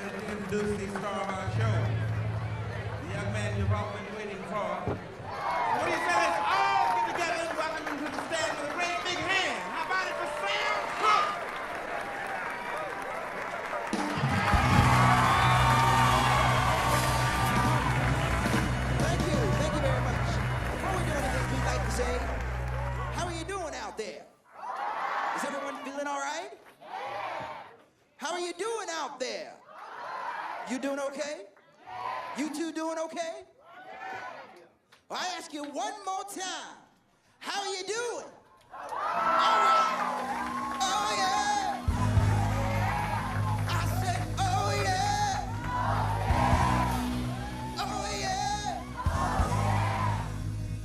ready to introduce the star of our show. The young man you've all been waiting for. What do you say? Let's all get together and welcome him to the stage with a great big hand. How about it for Sam Cooke? Thank you very much. Before we do anything, we'd like to say, how are you doing out there? Is everyone feeling all right? How are you doing out there? You doing okay? You two doing okay? Well, I ask you one more time. How are you doing? All right. Oh, yeah. I said, oh, yeah. Oh, yeah.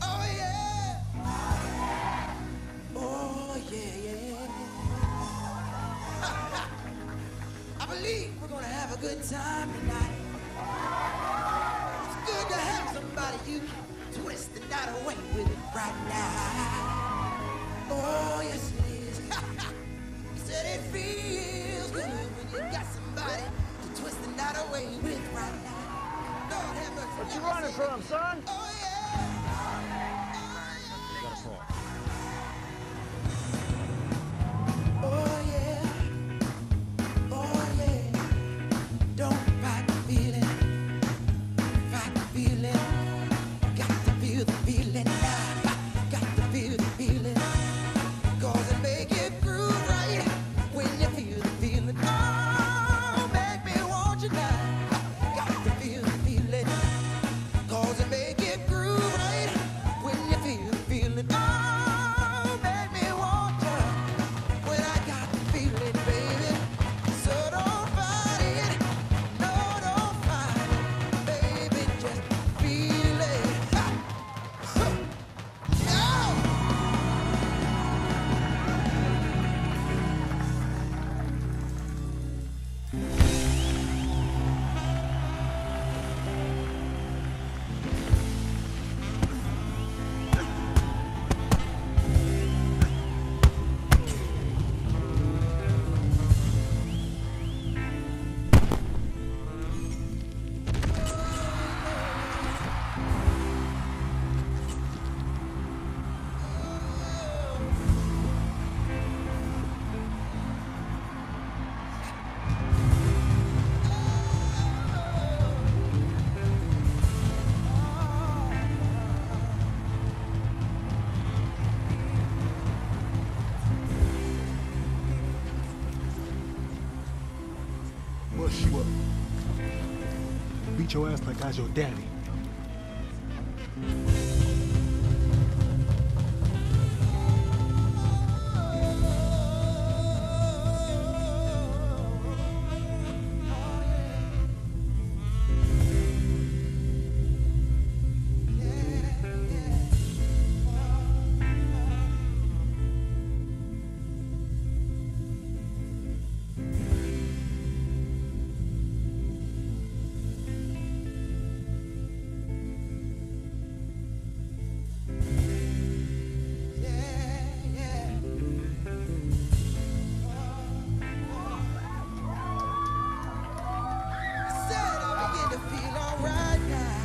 Oh, yeah. Oh, yeah. I believe we're going to have a good time tonight. It's good to have somebody you can twist the night away with it right now. Oh, yes it is. He said it feels good when you got somebody to twist the night away with right now. Lord have mercy. What you running from, son? Oh, yeah. Oh, yeah. Oh, yeah. Don't fight the feeling. Fight the feeling. Got to feel the feeling now. Got to feel the feeling. 'Cause it make it groove right when you feel the feeling. Oh, make me want you now. Got to feel the feeling. 'Cause it make it groove right when you feel the feeling. Oh, make me want you when I got the feeling, baby. So don't fight it. No, don't fight it, baby. Just feel it. Ha! Huh! No! Bust you up. Beat your ass like I was your daddy. Said I begin to feel all right now.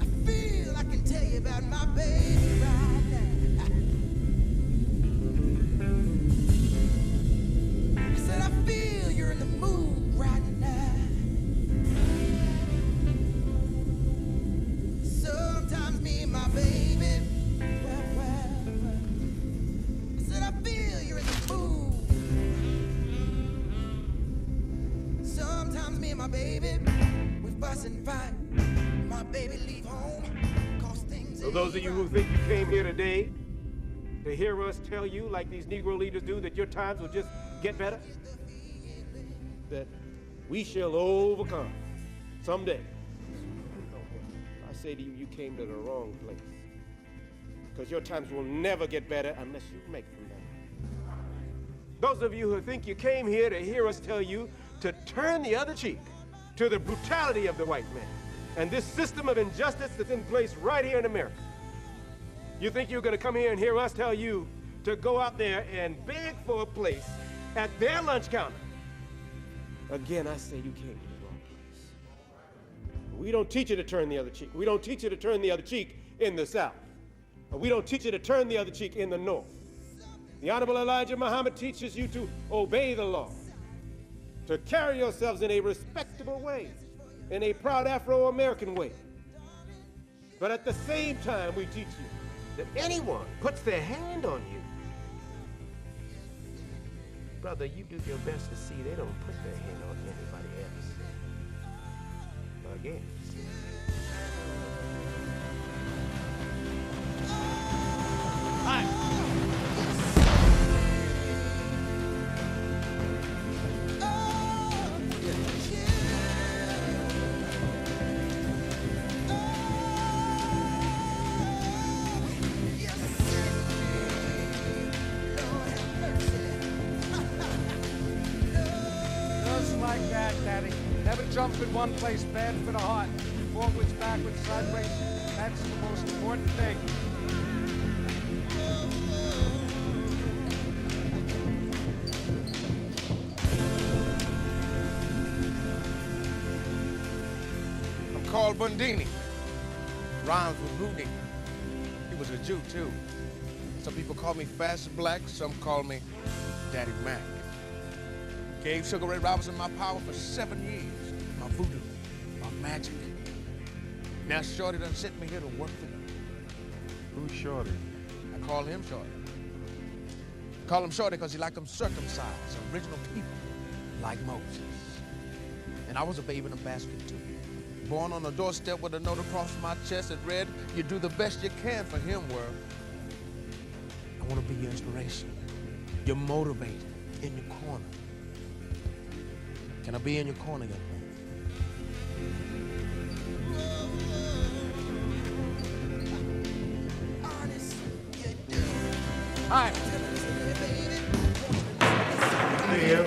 I feel I can tell you about my baby right now. I said I feel you're in the mood right now. Sometimes me and my baby, well. I said I feel you're in the mood. Sometimes me and my baby, we fuss and fight. My baby leave home, 'cause things So those of you who think you came here today to hear us tell you, like these Negro leaders do, that your times will just get better, that we shall overcome someday. I say to you, you came to the wrong place. Because your times will never get better unless you make them better. Those of you who think you came here to hear us tell you to turn the other cheek to the brutality of the white man and this system of injustice that's in place right here in America. You think you're going to come here and hear us tell you to go out there and beg for a place at their lunch counter. Again, I say you came to the wrong place. We don't teach you to turn the other cheek. We don't teach you to turn the other cheek in the South. We don't teach you to turn the other cheek in the North. The Honorable Elijah Muhammad teaches you to obey the law, to carry yourselves in a respectable way, in a proud Afro-American way. But at the same time, we teach you that anyone puts their hand on you, brother, you do your best to see they don't put their hand on anybody else. Again. Like that, Daddy. Never jump in one place, bad for the heart. Forwards, backwards, sideways. That's the most important thing. I'm called Bundini. Rhymes with Houdini. He was a Jew, too. Some people call me Fast Black, some call me Daddy Mac. Gave Sugar Ray Robinson my power for 7 years. My voodoo, my magic. Now Shorty done sent me here to work for them. Who's Shorty? I call him Shorty. Call him Shorty because he like them circumcised, original people, like Moses. And I was a babe in a basket too. Born on a doorstep with a note across my chest that read, you do the best you can for him, world. I want to be your inspiration, your motivator, in your corner. Can I be in your corner, young man? Hi. Yeah.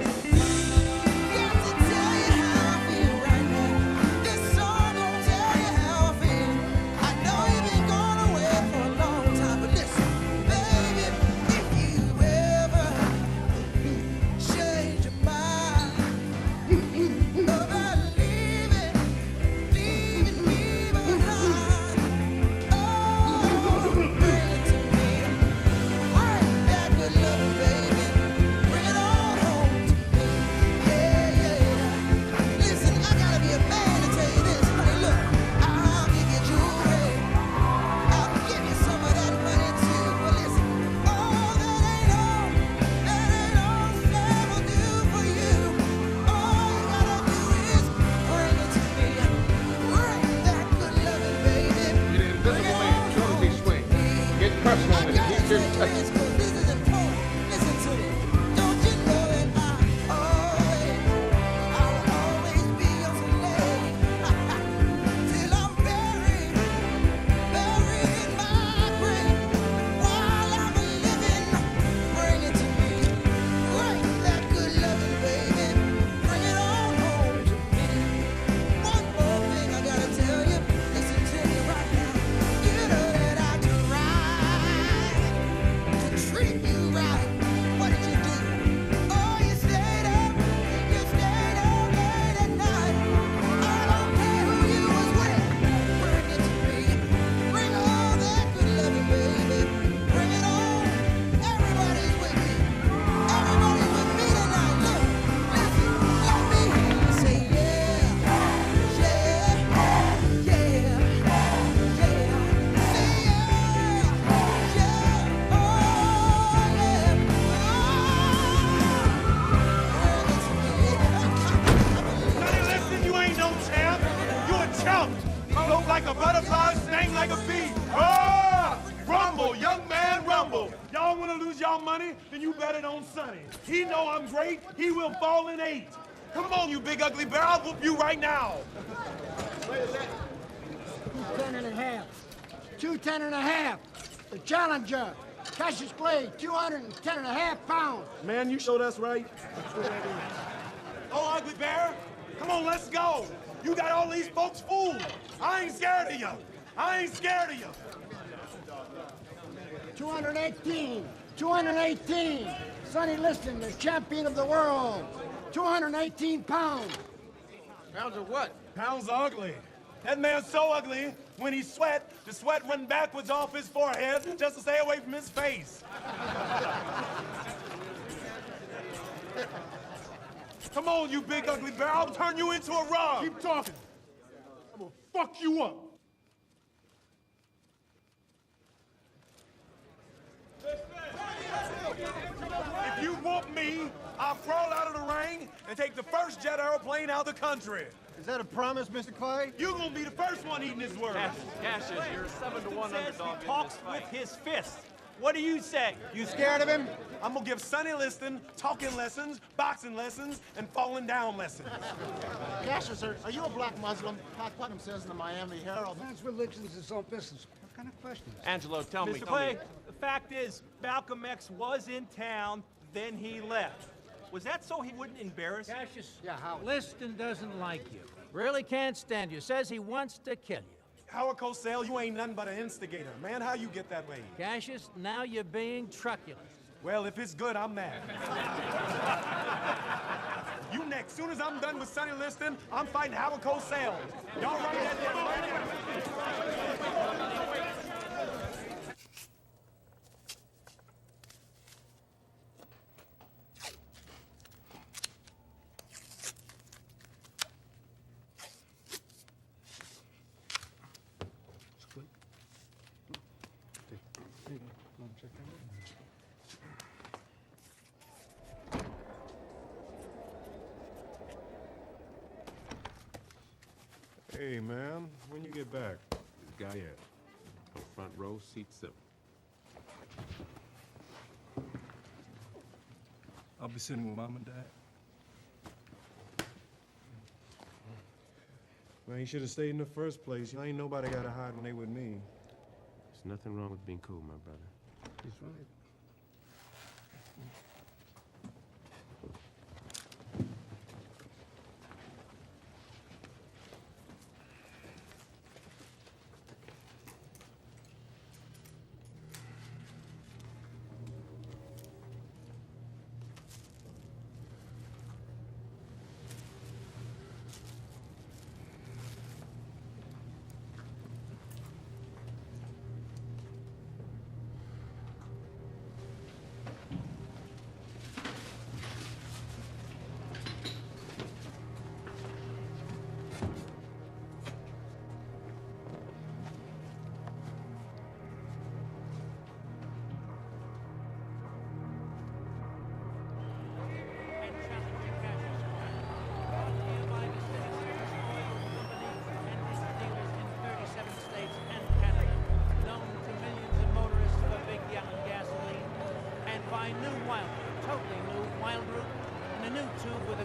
He know I'm great, he will fall in 8. Come on, you big ugly bear, I'll whoop you right now. 210.5. 210.5. The challenger, Cassius Clay, 210.5 pounds. Man, you show that's right. Oh, ugly bear, come on, let's go. You got all these folks fooled. I ain't scared of you. I ain't scared of you. 218. 218. Sonny Liston, the champion of the world. 218 pounds. Pounds of what? Pounds ugly. That man's so ugly, when he sweat, the sweat run backwards off his forehead just to stay away from his face. Come on, you big ugly bear. I'll turn you into a rug. Keep talking. I'm gonna fuck you up. If you whoop me, I'll crawl out of the ring and take the first jet airplane out of the country. Is that a promise, Mr. Clay? You're gonna be the first one eating this world. Cassius, you're 7-to-1 underdog. He talks with his fists. What do you say? You scared of him? I'm gonna give Sonny Liston talking lessons, boxing lessons, and falling down lessons. Cassius, are you a black Muslim? Todd Putnam says in the Miami Herald. Man's religion's his own business. What kind of questions? Angelo, tell me. Mr. Clay, the fact is, Malcolm X was in town, then he left. Was that so he wouldn't embarrass? Cassius, Yeah, how? Liston doesn't like you. Really can't stand you. Says he wants to kill you. Howard Cosell, you ain't nothing but an instigator. Man, how you get that way? Cassius, now you're being truculent. Well, if it's good, I'm mad. You next. Soon as I'm done with Sonny Liston, I'm fighting Howard Cosell. Y'all right that down right now. Hey, man, when you get back? This guy here. Front row, seat 7. I'll be sitting with Mom and Dad. Man, you should have stayed in the first place. Ain't nobody got to hide when they with me. There's nothing wrong with being cool, my brother. He's right.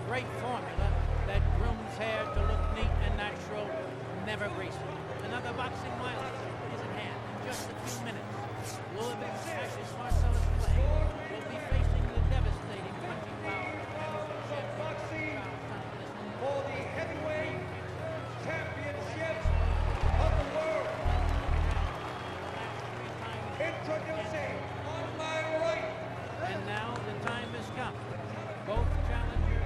Great formula that grooms hair to look neat and natural, never greasy. Another boxing milestone is at hand in just a few minutes. Louisville Cassius Marcellus Clay will be facing the devastating 20-pound boxing for the heavyweight championship of the world. Introducing on my right. And now the time has come. Both challenger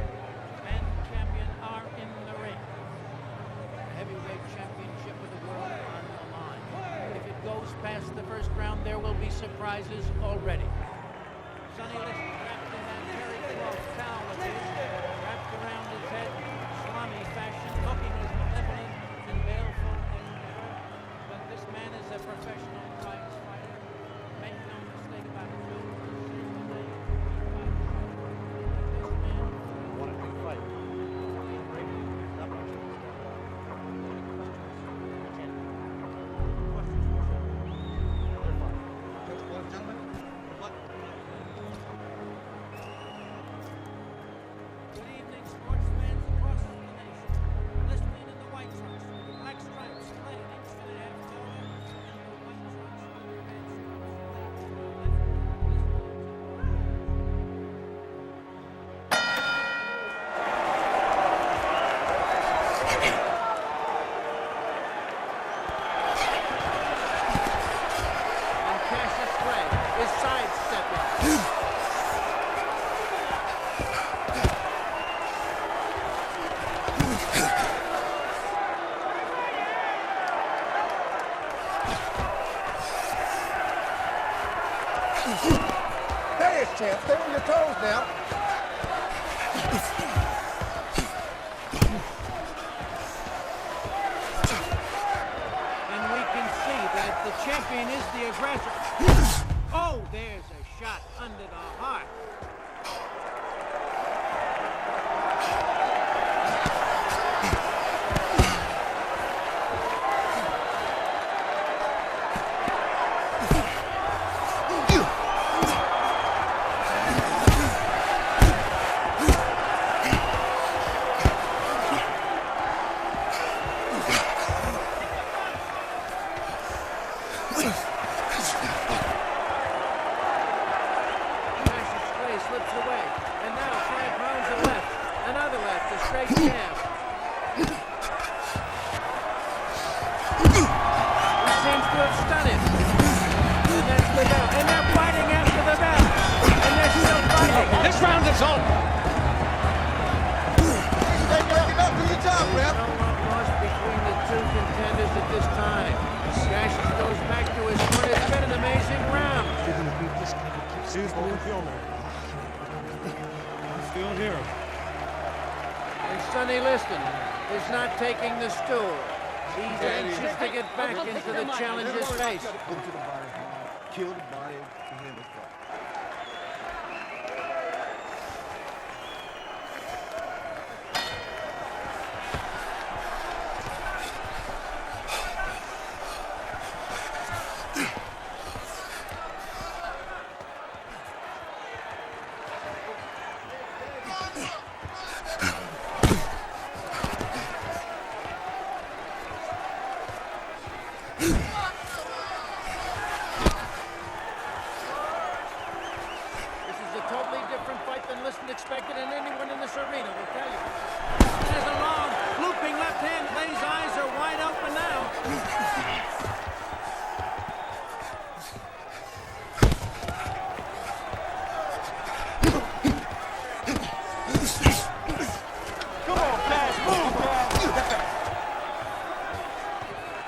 and champion are in the ring. The heavyweight championship of the world on the line. If it goes past the first round, there will be surprises already. Sonny Liston wrapped in that very close towel of his, wrapped around his head, salami fashion, looking as malevolent and baleful as ever. But this man is a professional prize fighter. Make no mistake about it. There is champ. Stay on your toes now. And we can see that the champion is the aggressor. Oh, there's a shot under the heart. Slips away, and now Champ rounds a left, another left, a straight jab. He seems to have stunned him. And that's the bell. And they're fighting after the bell. And they're still fighting. This round is over. Hey, break it up. Do your job, Rep. No love lost between the two contenders at this time. Cassius goes back to his corner. It's been an amazing round. He's going to kill me. Still here. And Sonny Liston is not taking the stool. He's anxious to get back into the challenger's face. Go to the body. Kill the body. Behind the front. Expected, and anyone in this arena will tell you. There's a long, looping left hand. Lay's eyes are wide open now. Come on, Cash. Move, Cash.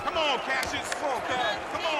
Come on, Cassius. Come on, Cash. Come on.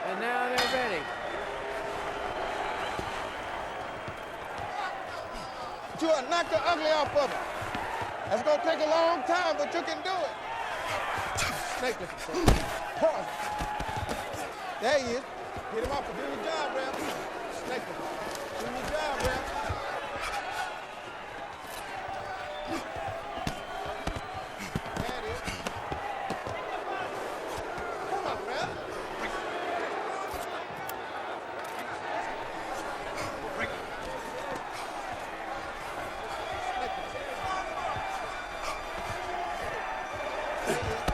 And now they're ready. You are knock the ugly off of him. That's gonna take a long time, but you can do it. Snake looking for him. Pause. There he is. Get him off. Do your job, Ralph. Snake looking. Do your job, Ralph. There it is. Come on, Ralph.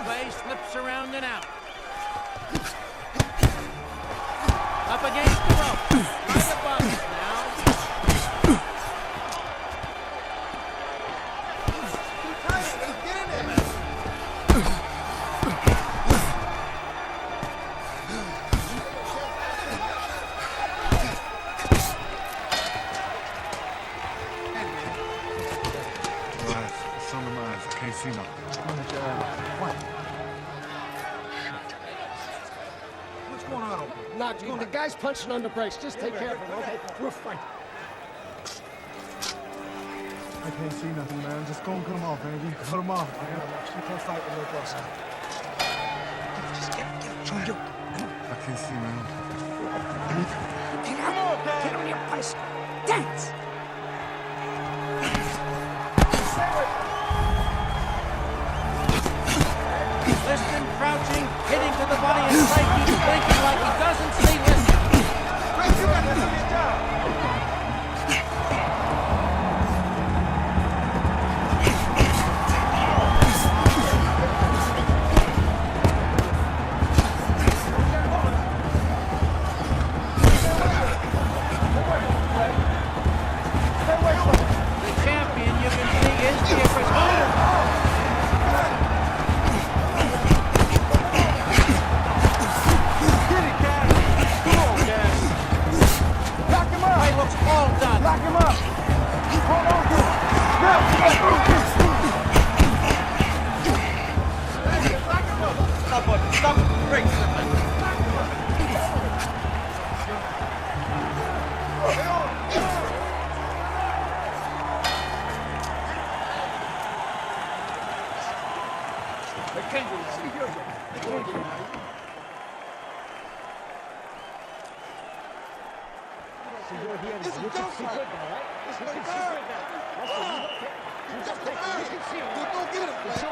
Clay slips around and out. Up against the rope. Right above it now. Get in there. Eyes, it's on the eyes. I can't see nothing. What's going on over there? Not the guy's punching on the brakes. Just take care of him, okay? We'll fight. I can't see nothing, man. Just go and cut him off, baby. Cut him off, man. You can't fight with no boss. Just get him. I can't see, man. Get up. Get on your place. Dance. Liston crouching, hitting to the body, and Clay keeps blinking like he doesn't see Liston. Ray, you gotta do your job. The champion, you can see, is different. Clay looks all done. Lock him up. Hold on to him. Stop it. Break. It's a jump shot. It's the third. Just the third. Go get him, Clay.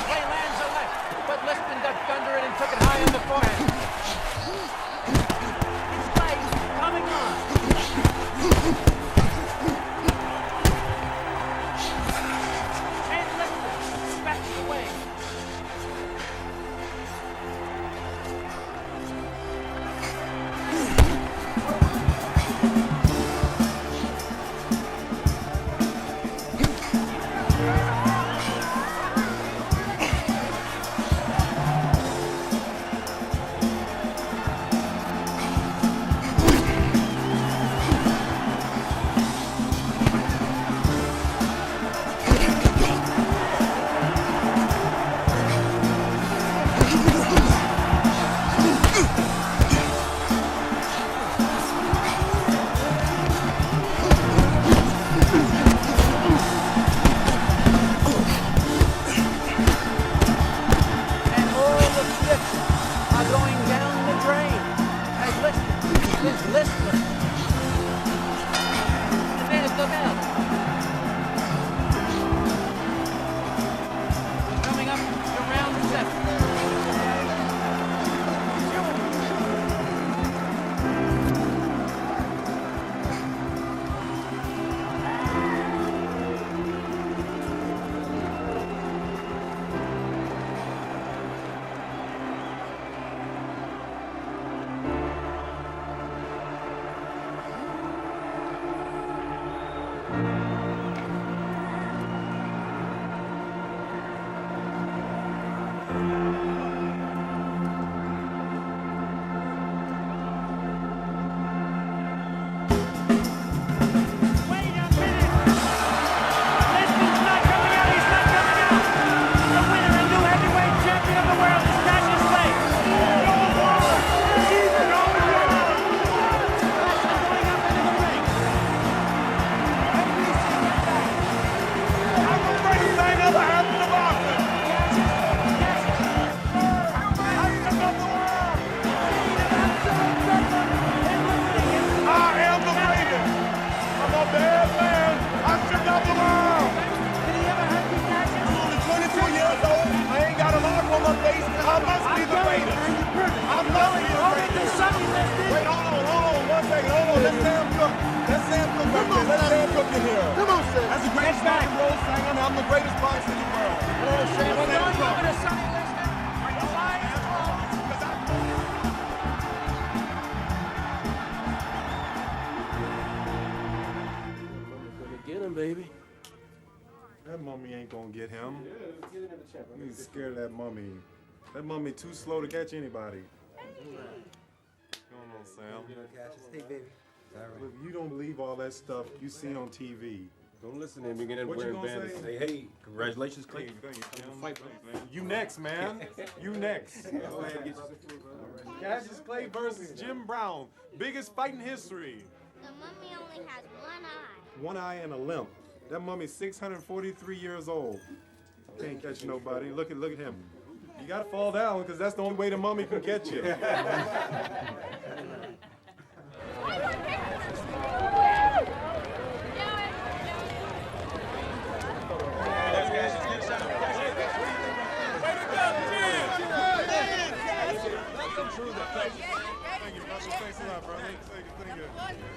Clay lands a left, but Liston ducked under it and took it high on the forehead. It's Clay coming on. And Liston backs away. the greatest boxer in the world. Hello, Sam. We're going over to Sonny Liston. Are you lying? Gonna get him, baby. That mummy ain't gonna get him. He's scared of that mummy. That mummy too slow to catch anybody. Come on, Sam. Hey, baby. Look, you don't believe all that stuff you see on TV. Don't listen to him. You're gonna What you wearing gonna bandits. say? Say, hey, congratulations, Clay. Thank you, Tim. You next, man. You next. Cassius Clay versus Jim Brown. Biggest fight in history. The mummy only has one eye. One eye and a limp. That mummy's 643 years old. Can't catch nobody. Look at him. You gotta fall down, because that's the only way the mummy can catch you.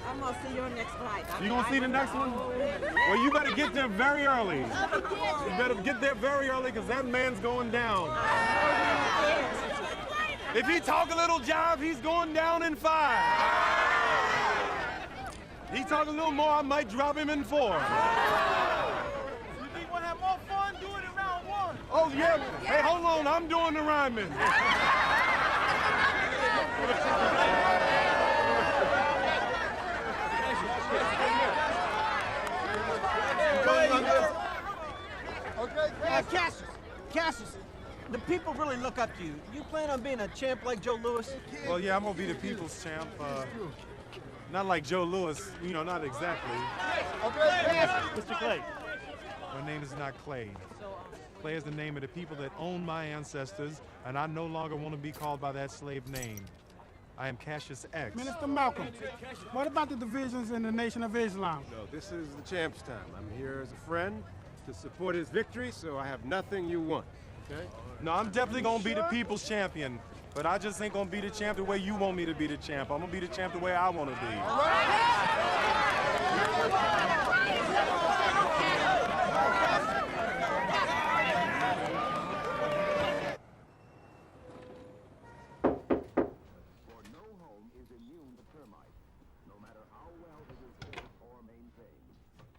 I'm gonna see your next flight. You gonna see the next one? Well, you better get there very early. You better get there very early, because that man's going down. If he talk a little jive, he's going down in 5. He talk a little more, I might drop him in 4. You think we'll have more fun doing it round 1? Oh, yeah. Hey, hold on. I'm doing the rhyming. Cassius, the people really look up to you. You plan on being a champ like Joe Louis? Well, yeah, I'm going to be the people's champ. Not like Joe Louis, not exactly. Mr. Clay. My name is not Clay. Clay is the name of the people that owned my ancestors, and I no longer want to be called by that slave name. I am Cassius X. Minister Malcolm, what about the divisions in the Nation of Islam? No, this is the champ's time. I'm here as a friend to support his victory, so I have nothing you want, okay? No, I'm definitely going to be the people's champion, but I just ain't going to be the champ the way you want me to be the champ. I'm going to be the champ the way I want to be.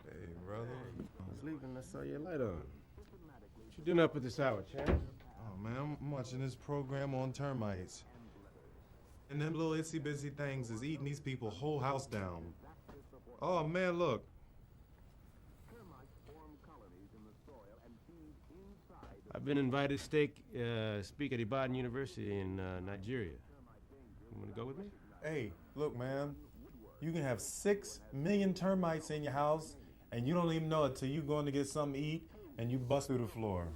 Hey, brother. I was leaving, I saw your light on. What you doing up at this hour, champ? Oh, man, I'm watching this program on termites. And them little itsy-bitsy things is eating these people whole house down. Oh, man, look. I've been invited to speak at Ibadan University in Nigeria. You want to go with me? Hey, look, man. You can have 6 million termites in your house, and you don't even know it till you going to get something to eat, and you bust through the floor.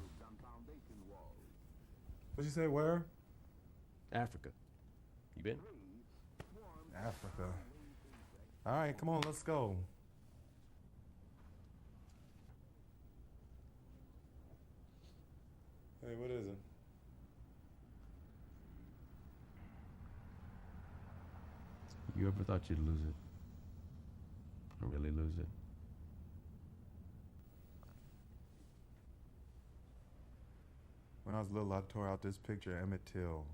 What'd you say, where? Africa. You been? Africa. All right, come on, let's go. Hey, what is it? You ever thought you'd lose it? Or really lose it? When I was little, I tore out this picture of Emmett Till.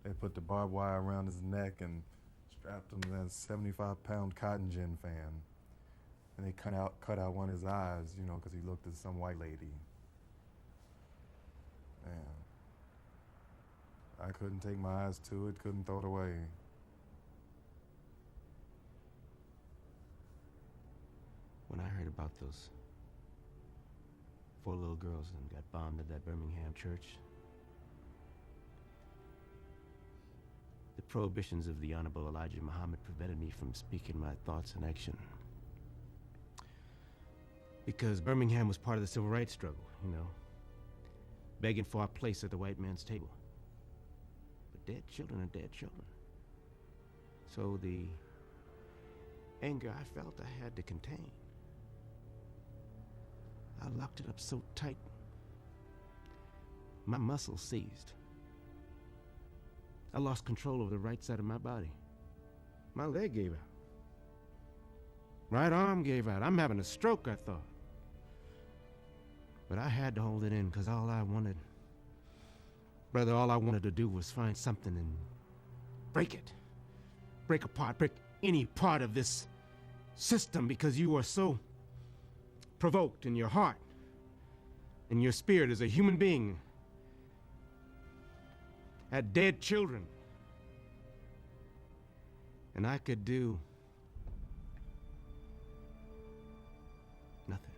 They put the barbed wire around his neck and strapped him to that 75-pound cotton gin fan. And they cut out one of his eyes, because he looked at some white lady. Man. I couldn't take my eyes to it, couldn't throw it away. When I heard about those 4 little girls that got bombed at that Birmingham church, the prohibitions of the Honorable Elijah Muhammad prevented me from speaking my thoughts in action. Because Birmingham was part of the civil rights struggle, begging for our place at the white man's table. But dead children are dead children. So the anger I felt I had to contain. I locked it up so tight, my muscles seized. I lost control of the right side of my body. My leg gave out. Right arm gave out. I'm having a stroke, I thought. But I had to hold it in because all I wanted to do was find something and break it. Break apart, break any part of this system because you are so provoked in your heart, in your spirit as a human being, had dead children. And I could do nothing.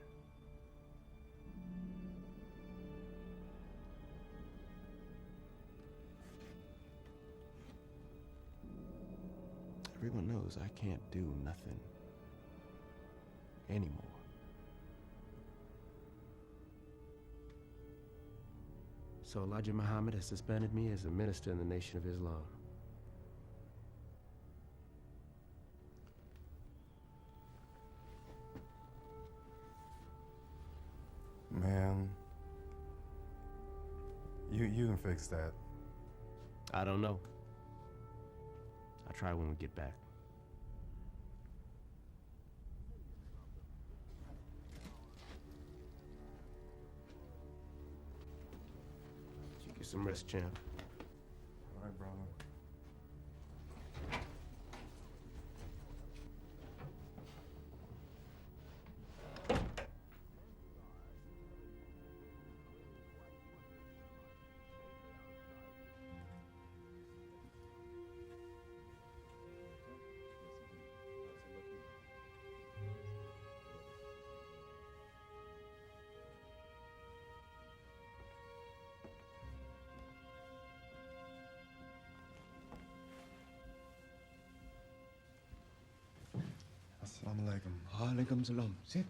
Everyone knows I can't do nothing anymore. So Elijah Muhammad has suspended me as a minister in the Nation of Islam. Man, you can fix that. I don't know. I'll try when we get back. You get some rest, champ. All right, brother. Assalamu alaikum. Alaikum salam. Sit.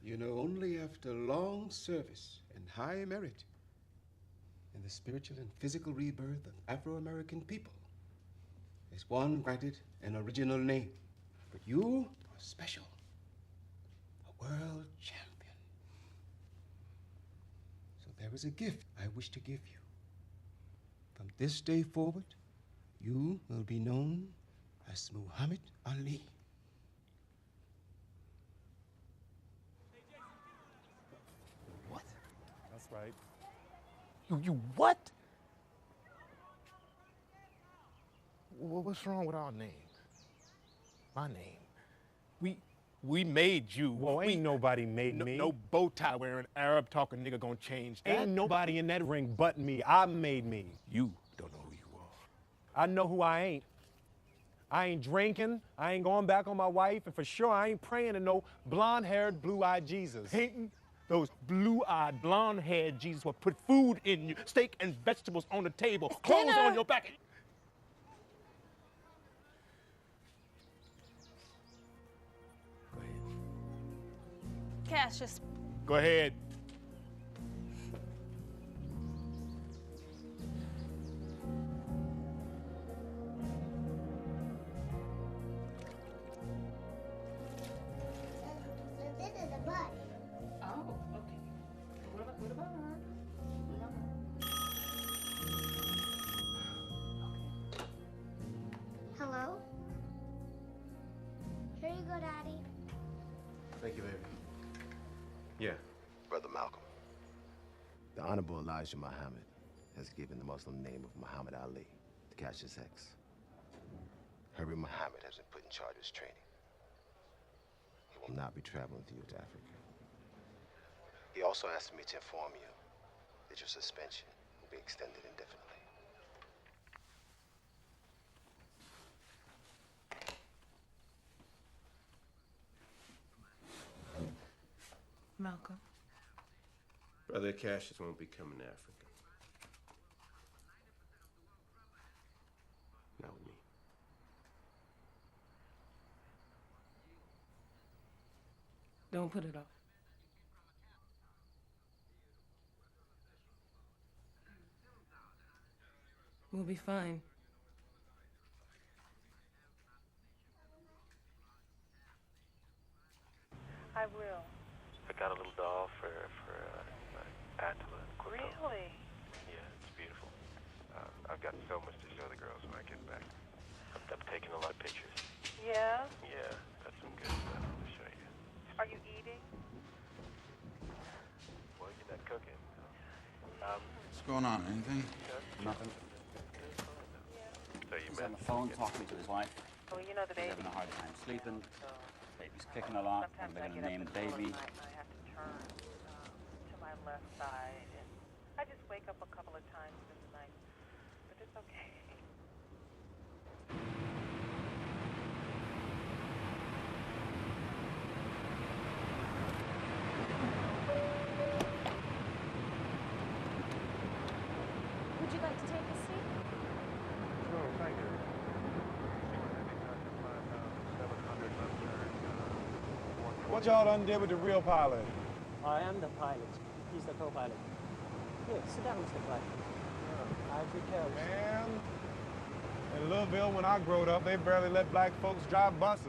You know, only after long service and high merit in the spiritual and physical rebirth of Afro-American people is one granted an original name. But you are special. A world champion. So there is a gift I wish to give you. From this day forward, you will be known as Muhammad Ali. What? That's right. You what? What's wrong with our names? My name. We made you. Well, ain't nobody made me. No bow tie wearing Arab talking nigga gonna change that. Ain't nobody in that ring but me. I made me. You don't know who you are. I know who I ain't. I ain't drinking. I ain't going back on my wife. And for sure, I ain't praying to no blonde-haired, blue-eyed Jesus. Hating those blue-eyed, blonde-haired Jesus will put food in you, steak and vegetables on the table, clothes on your back. Cassius. Go ahead. This is a butt. Oh, okay. What about her? Hello? Here you go, Daddy. Thank you, baby. Yeah. Brother Malcolm, the Honorable Elijah Muhammad has given the Muslim name of Muhammad Ali to Cassius X. Herbie Muhammad has been put in charge of his training. He will not be traveling with you to Africa. He also asked me to inform you that your suspension will be extended indefinitely. Malcolm. Brother Cassius won't be coming to Africa. Not with me. Don't put it off. We'll be fine. I will. I got a little doll for Attila and Quinto. Really? so much to show the girls when I get back. I'm taking a lot of pictures. Yeah? Yeah, got some good stuff to show you. Are you eating? Well, you're not cooking. What's going on? Anything? Nothing. So you He's on the phone talking to his wife. Oh, you know the He's baby. having a hard time sleeping. Baby's kicking a lot, and they're going to name the baby. I have to turn to my left side, and I just wake up a couple of times in the night, but it's okay. Would you like to take a seat? Sure, thank you. What y'all done did with the real pilot? I am the pilot. He's the co-pilot. Here, sit down, Mr. Pilot. I take care of you. Man, in Louisville, when I growed up, they barely let black folks drive buses.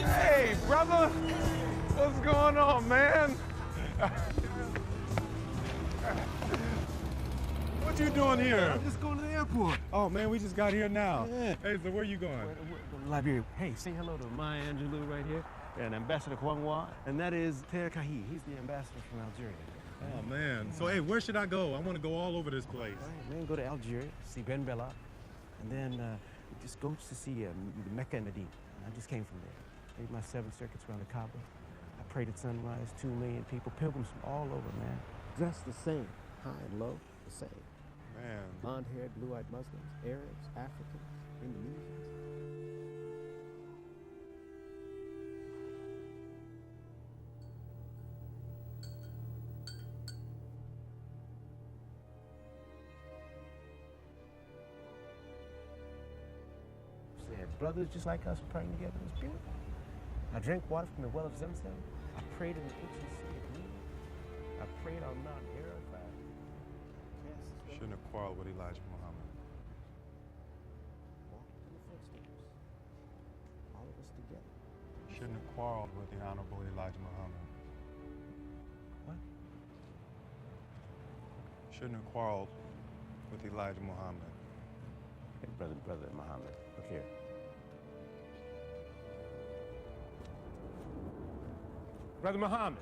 Hey, brother! What's going on, man? What you doing here? I'm just going to the airport. Oh, man, we just got here now. Yeah. Hey, so where you going? Liberia. Hey, say hello to Maya Angelou right here, and Ambassador Kwang Wa, and that is Ter Kahi. He's the ambassador from Algeria. Oh, man. So, hey, where should I go? I want to go all over this place. All right, man, go to Algeria, see Ben Bella, and then just go to see Mecca and Medina. I just came from there. Made my 7 circuits around the Kaaba. I prayed at sunrise, 2 million people, pilgrims from all over, man. Dressed the same, high and low, the same. Man. Blonde-haired, blue-eyed Muslims, Arabs, Africans, Indonesians. Brothers just like us praying together. It was beautiful. I drank water from the well of Zamzam. I prayed in the ancient city of Nina. I prayed on Mount Arafat. Shouldn't have quarreled with Elijah Muhammad. Walked in the footsteps. All of us together. Shouldn't have quarreled with the Honorable Elijah Muhammad. What? Shouldn't have quarreled with Elijah Muhammad. Hey, brother Muhammad, look here. Brother Muhammad.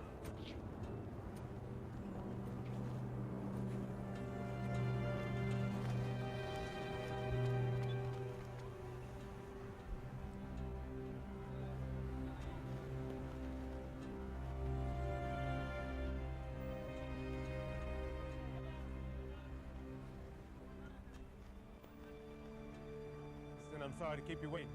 Listen, I'm sorry to keep you waiting.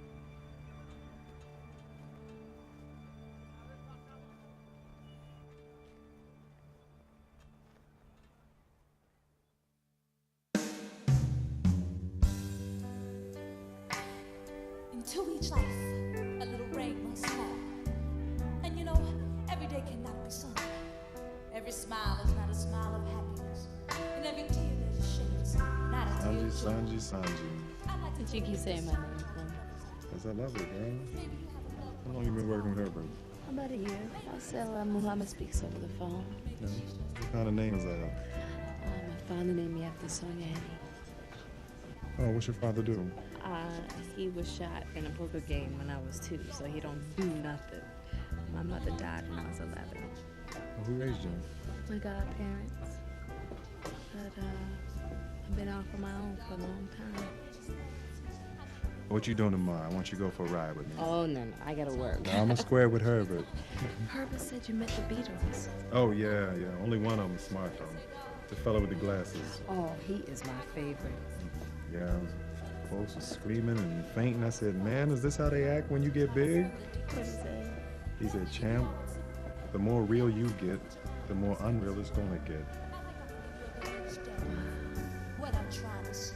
To each life, a little rain must fall. And you know, every day cannot be sunny. Every smile is not a smile of happiness. And every tear that is shed is not a tear of joy. Sanji. Did you keep saying my name? Because I love it, girl. How long you been working with her, bro? About a year. Marcella Muhammad speaks over the phone. Yeah. What kind of name is that? My father named me after Sonia Henny. Oh, what's your father do? He was shot in a poker game when I was 2, so he don't do nothing. My mother died when I was 11. Well, who raised you? My godparents. But I've been out on my own for a long time. What you doing tomorrow? I want you to go for a ride with me. Oh, no, I gotta work. No, I'm a square with Herbert. Herbert said you met the Beatles. Oh, yeah. Only one of them is smart, though. The fellow with the glasses. Oh, he is my favorite. Yeah. Folks were screaming and fainting. I said, man, is this how they act when you get big? What did he say? He said, champ, the more real you get, the more unreal it's gonna get. What I'm trying to say.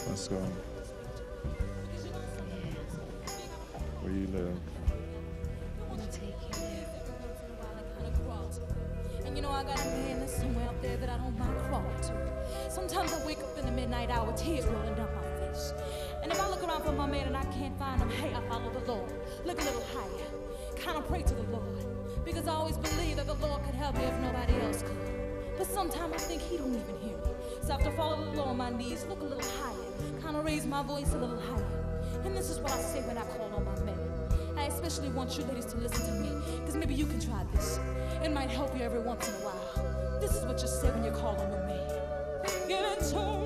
Let's go. Where you live? I'm gonna take you there. And you know I got a man that's somewhere up there that I don't mind crawling to. Sometimes I wake up in the midnight hour, tears rolling down my face. And if I look around for my man and I can't find him, hey, I follow the Lord. Look a little higher, kind of pray to the Lord. Because I always believe that the Lord could help me if nobody else could. But sometimes I think he don't even hear me. So I have to fall a little on my knees, look a little higher, kind of raise my voice a little higher. And this is what I say when I call on my man. I especially want you ladies to listen to me, because maybe you can try this. It might help you every once in a while. This is what you say when you call on your man. Give it to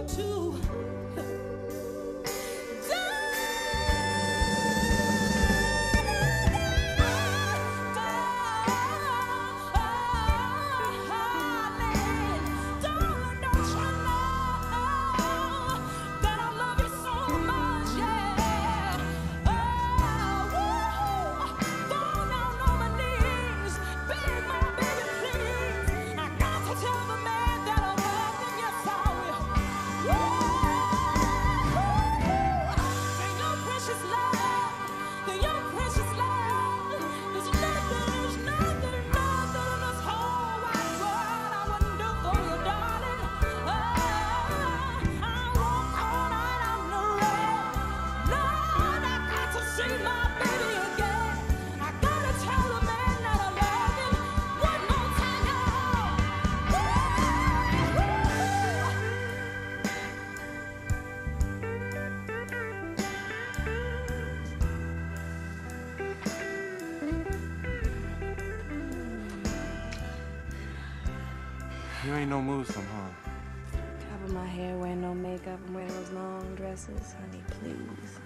You ain't no Muslim, huh? Cover my hair, wear no makeup, and wear those long dresses. Honey, please.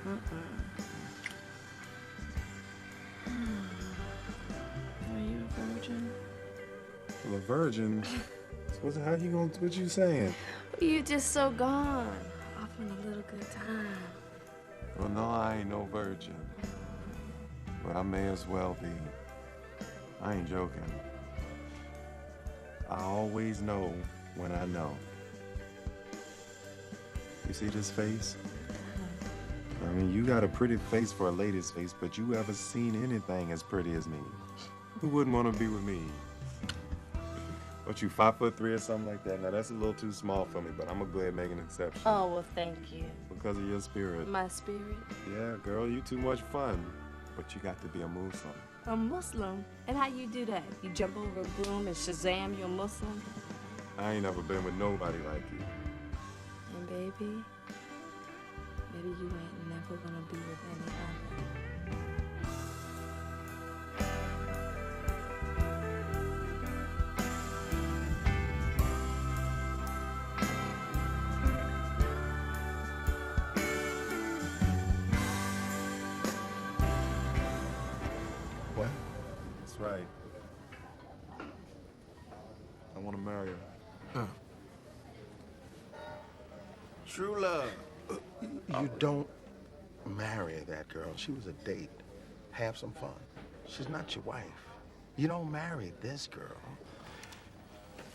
Are you a virgin? Well, a virgin? What you saying? You just so gone. Off on a little good time. Well, no, I ain't no virgin. But I may as well be. I ain't joking. I always know when I know. You see this face? I mean, you got a pretty face for a lady's face, but you ever seen anything as pretty as me? Who wouldn't want to be with me? What, you 5'3" or something like that? Now, that's a little too small for me, but I'm gonna go ahead and make an exception. Oh, well, thank you. Because of your spirit. My spirit? Yeah, girl, you too much fun. But you got to be a Muslim. A Muslim? And how you do that? You jump over a broom and Shazam, you're a Muslim? I ain't never been with nobody like you. And baby, maybe you ain't never gonna be with any other. What? That's right. I want to marry her. Huh. True love. You don't marry that girl. She was a date. Have some fun. She's not your wife. You don't marry this girl.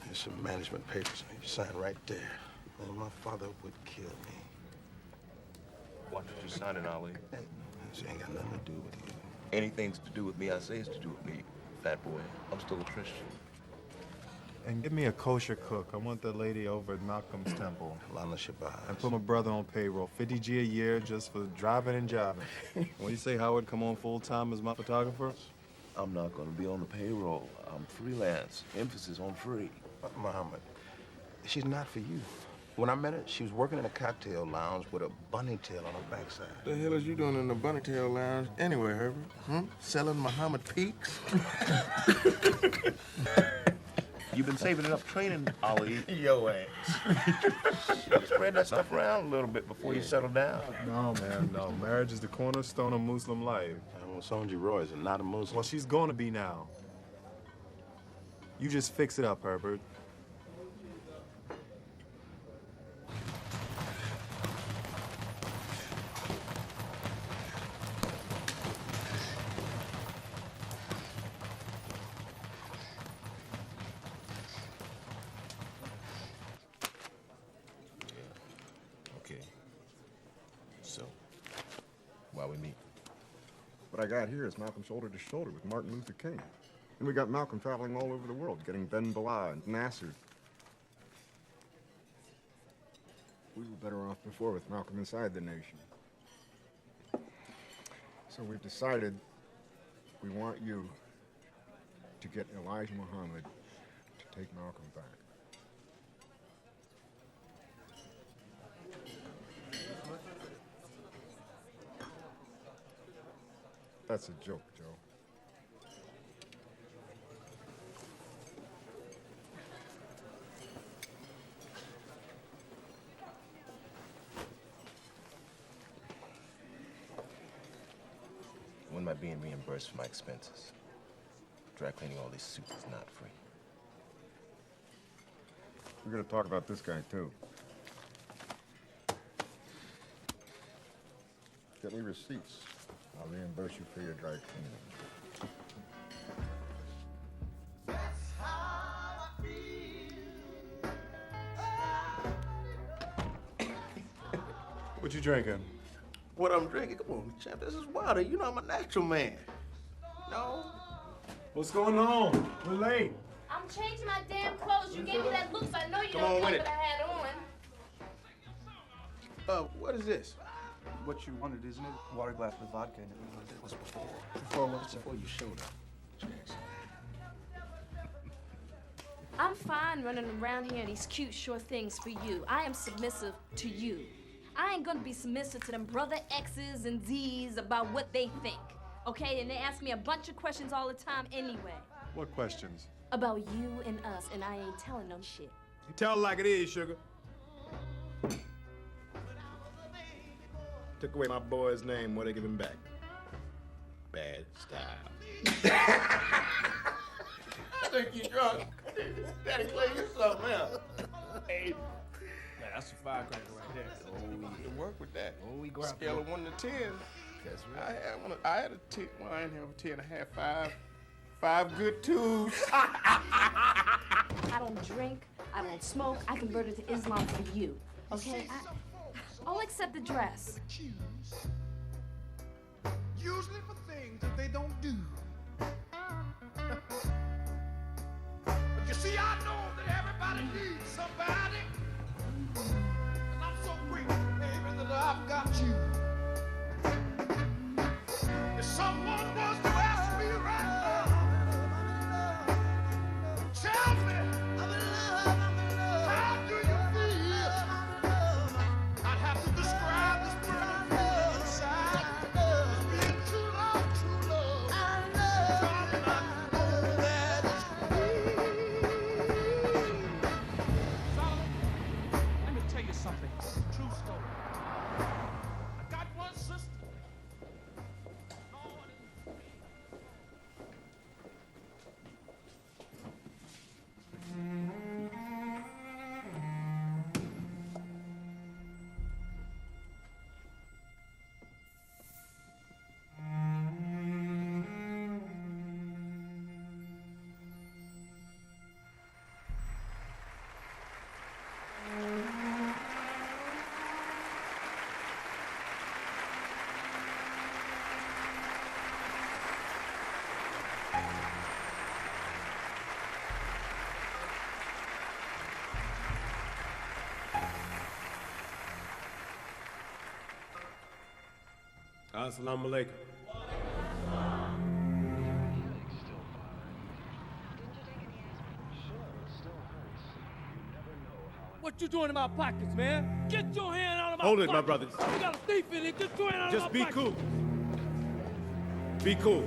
There's some management papers. You sign right there. And my father would kill me. Why did you sign it, Ali? Hey, this ain't got nothing to do with you. Anything's to do with me, I say it's to do with me, fat boy. I'm still a Christian. And give me a kosher cook. I want the lady over at Malcolm's Temple. Lana Shabazz. And put my brother on payroll. $50G a year just for driving and jobbing. When you say Howard come on full-time as my photographer? I'm not gonna be on the payroll. I'm freelance. Emphasis on free. Muhammad, she's not for you. When I met her, she was working in a cocktail lounge with a bunny tail on her backside. The hell is you doing in the bunny tail lounge anyway, Herbert? Selling Muhammad Peaks? You've been saving enough training, Ali. Yo ass. Spread that stuff around a little bit before you settle down. No, man, no. Marriage is the cornerstone of Muslim life. Well, Sonja Roy is not a Muslim. Well, she's going to be now. You just fix it up, Herbert. Why we meet? What I got here is Malcolm shoulder to shoulder with Martin Luther King. And we got Malcolm traveling all over the world, getting Ben Bella and Nasser. We were better off before with Malcolm inside the nation. So we've decided we want you to get Elijah Muhammad to take Malcolm back. That's a joke, Joe. When am I being reimbursed for my expenses? Dry cleaning all these suits is not free. We're gonna talk about this guy, too. Get me receipts. I'll reimburse you for your dry cleaning. What you drinking? What I'm drinking? Come on, champ. This is water. You know I'm a natural man. No. What's going on? We're late. I'm changing my damn clothes. You gave me that look, so I know you Come don't on know with what it. I had on. What is this? What you wanted, isn't it? Water glass with vodka in it. It was before. Before what? Before you showed up. I'm fine running around here in these cute, short things for you. I am submissive to you. I ain't gonna be submissive to them brother X's and Z's about what they think, okay? And they ask me a bunch of questions all the time anyway. What questions? About you and us, and I ain't telling them shit. You tell it like it is, sugar. Took away my boy's name. What they give him back? Bad style. I think you drunk. Daddy, play you something else. Hey, man, that's a firecracker right there. You can work with that. Oh, we go Scale of 1 to 10. That's right. I had a 10. Well, I ain't have a 10 and a half, 5. 5 good twos. I don't drink, I don't smoke, I converted to Islam for you, okay? I'll accept the dress. Usually for things that they don't do. But you see, I know Assalamu alaikum. What you doing in my pockets, man? Get your hand out of my Hold it, pockets. my brothers. You got a thief in it. Get your hand out Just of my be pockets. cool. Be cool.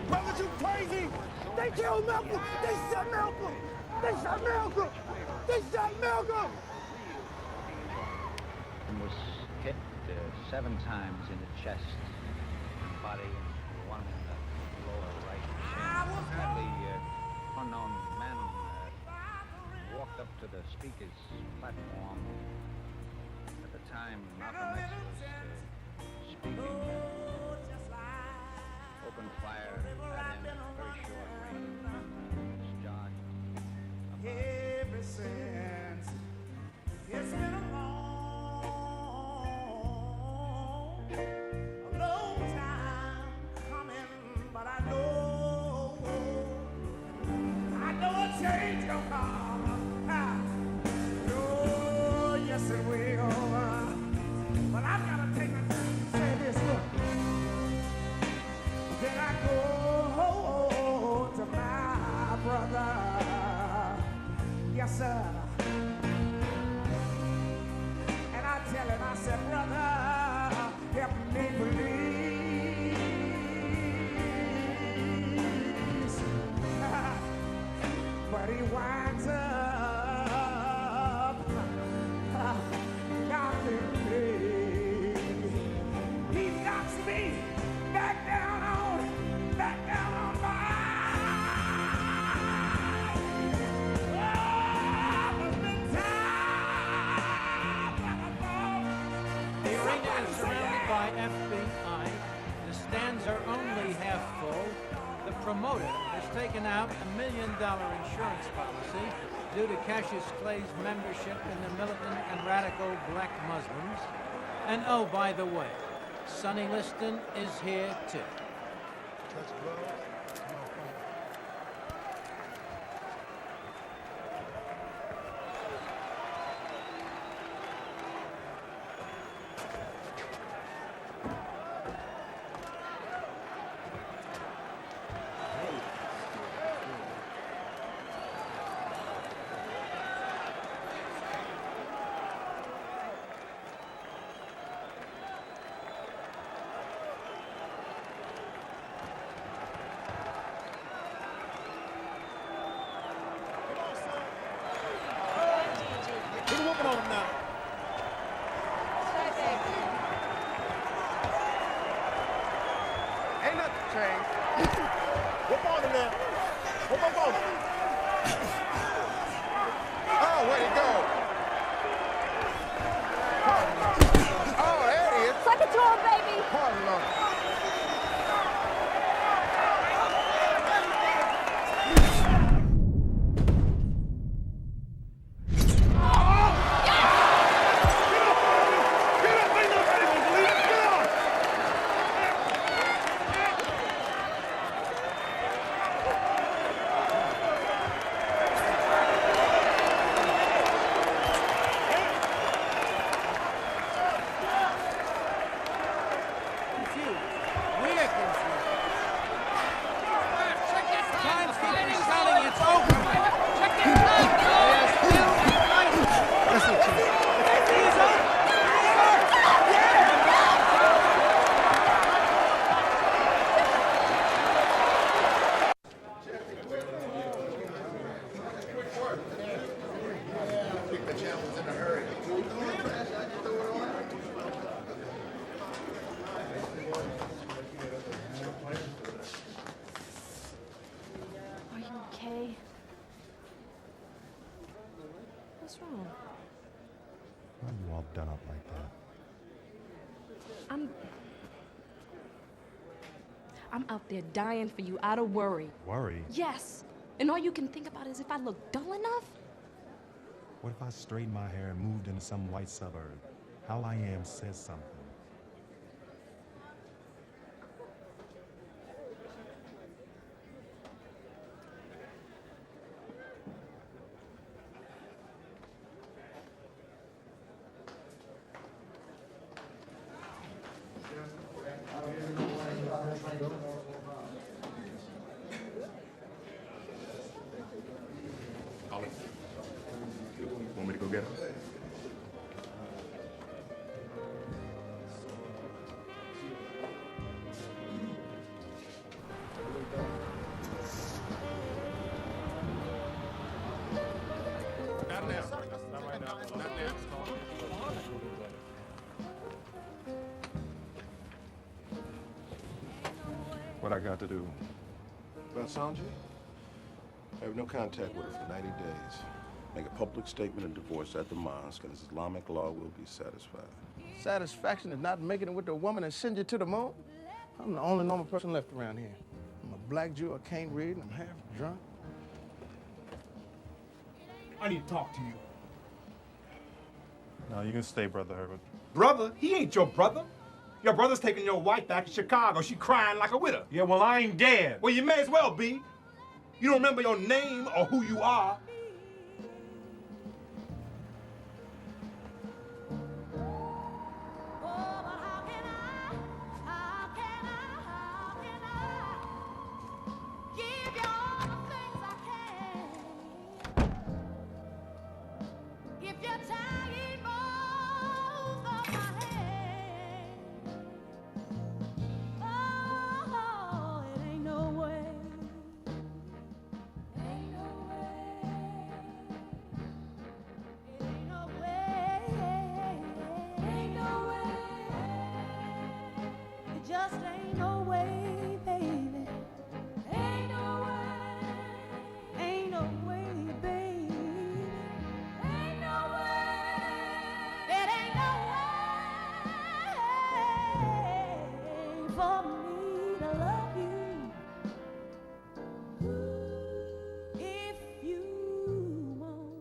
Brothers, you crazy? They killed Malcolm! They shot Malcolm! They shot Malcolm! They shot Malcolm! And was hit 7 times in the chest and body, and 1 in the lower right shin. Apparently, unknown men walked up to the speaker's platform at the time Malcolm X was speaking. Opened fire at him at very short range. Was charged. Ever since it's been a long time coming, but I know a change will come. Oh, yes it will. But I've got to take my time to say this. Look. Then I go to my brother, yes sir, and I tell him, I said, brother, help me please, but he winds up knocking me, he knocks me back down on my The arena is surrounded by FBI. The stands are only half full. The promoter has taken out $1 million insurance policy due to Cassius Clay's membership in the militant and radical black Muslims. And oh, by the way, Sonny Liston is here too. Put a whooping on him now. Ain't nothing changed. Whoop on him now. Whoop on him. Oh, where'd he go? Oh, there he is. Suck it to him, baby. Pardon, Lord. Oh! What's wrong? Why are you all done up like that? I'm out there dying for you out of worry. Worry? Yes. And all you can think about is if I look dull enough. What if I straightened my hair and moved into some white suburb? How I am says something. Ollie, want me to go get him? Not now. Not right now. Not now. What I got to do? Well, Sanjay, have no contact with her for 90 days. Make a public statement of divorce at the mosque, and Islamic law will be satisfied. Satisfaction is not making it with the woman and send you to the moon? I'm the only normal person left around here. I'm a black Jew, I can't read, and I'm half drunk. I need to talk to you. No, you can stay, Brother Herbert. Brother? He ain't your brother. Your brother's taking your wife back to Chicago. She crying like a widow. Yeah, well, I ain't dead. Well, you may as well be. You don't remember your name or who you are. Just ain't no way, baby. Ain't no way. Ain't no way, baby. Ain't no way. It ain't no way for me to love you. If you won't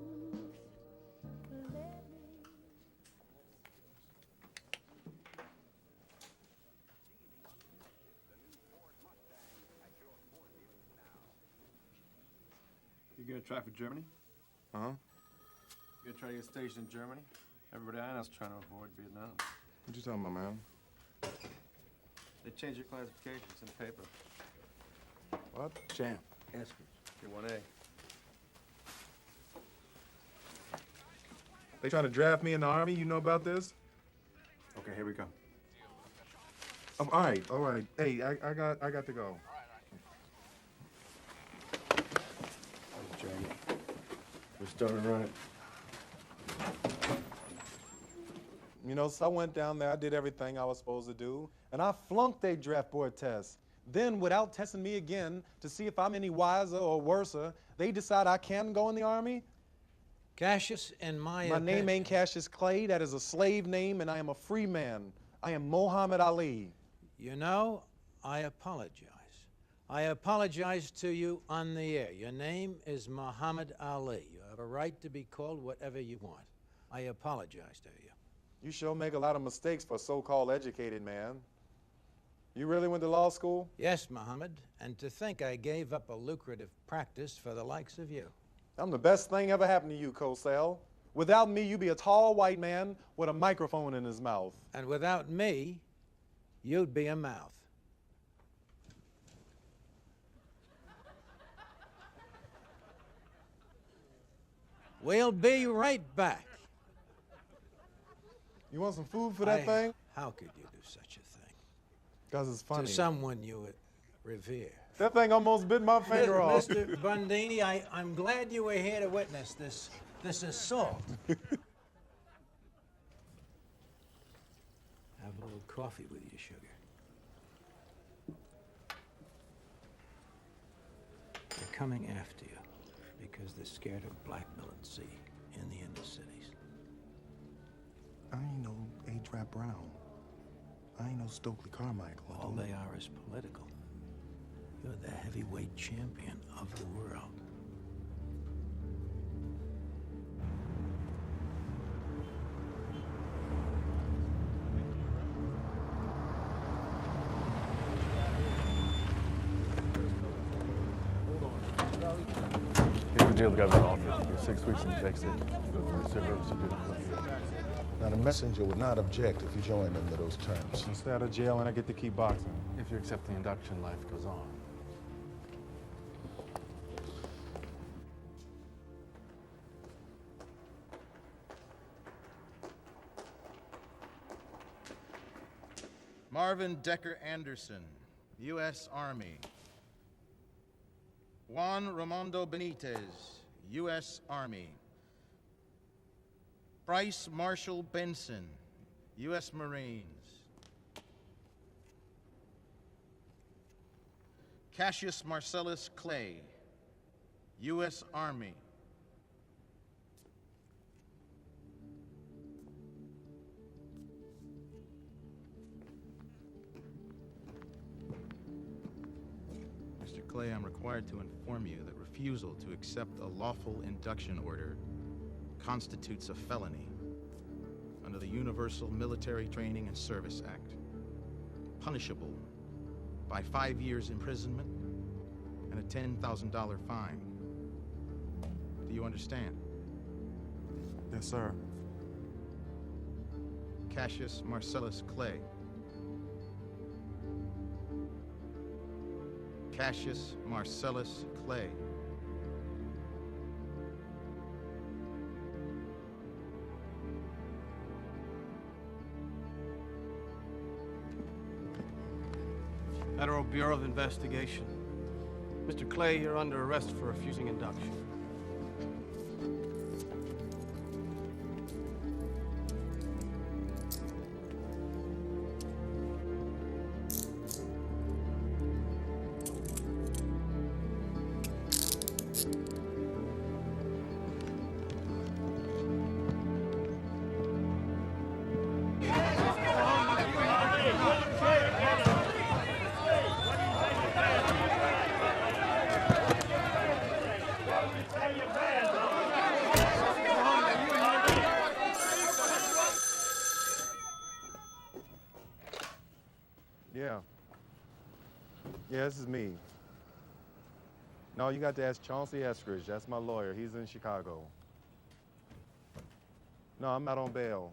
let me. You gonna try for Germany? Huh? You gonna try to get stationed in Germany? Everybody I know's trying to avoid Vietnam. What you talking about, man? They changed your classifications in the paper. What? Champ. Answer. You're 1A. They trying to draft me in the Army? You know about this? Okay, here we go. All right, all right. Hey, I got to go. Jeremy. We're starting right. You know, so I went down there, I did everything I was supposed to do, and I flunked a draft board test. Then, without testing me again to see if I'm any wiser or worser, they decide I can go in the Army? Cassius, in my My name ain't Cassius Clay. That is a slave name, and I am a free man. I am Muhammad Ali. You know, I apologize. I apologize to you on the air. Your name is Muhammad Ali. You have a right to be called whatever you want. I apologize to you. You sure make a lot of mistakes for a so-called educated man. You really went to law school? Yes, Muhammad, and to think I gave up a lucrative practice for the likes of you. I'm the best thing ever happened to you, Cosell. Without me, you'd be a tall white man with a microphone in his mouth. And without me, you'd be a mouth. We'll be right back. You want some food for that thing? How could you do such a thing? Because it's funny. To someone you revere. That thing almost bit my finger off. Mr. Bundini, I'm glad you were here to witness this assault. Have a little coffee with you, sugar. They're coming after you because they're scared of blackmail and sea. in the inner cities. I ain't no A-Trap Brown. I ain't no Stokely Carmichael. All they are is political. You're the heavyweight champion of the world. Here's the deal the government offered. 6 weeks in Texas. Now, the messenger would not object if you joined under those terms. I stay out of jail and I get to keep boxing. If you accept the induction, life goes on. Marvin Decker Anderson, U.S. Army. Juan Ramondo Benitez, U.S. Army. Bryce Marshall Benson, U.S. Marines. Cassius Marcellus Clay, U.S. Army. Mr. Clay, I'm required to inform you that refusal to accept a lawful induction order constitutes a felony under the Universal Military Training and Service Act, punishable by 5 years imprisonment and a $10,000 fine. Do you understand? Yes, sir. Cassius Marcellus Clay. Cassius Marcellus Clay. Federal Bureau of Investigation. Mr. Clay, you're under arrest for refusing induction. Yeah, this is me. No, you got to ask Chauncey Eskridge. That's my lawyer. He's in Chicago. No, I'm not on bail.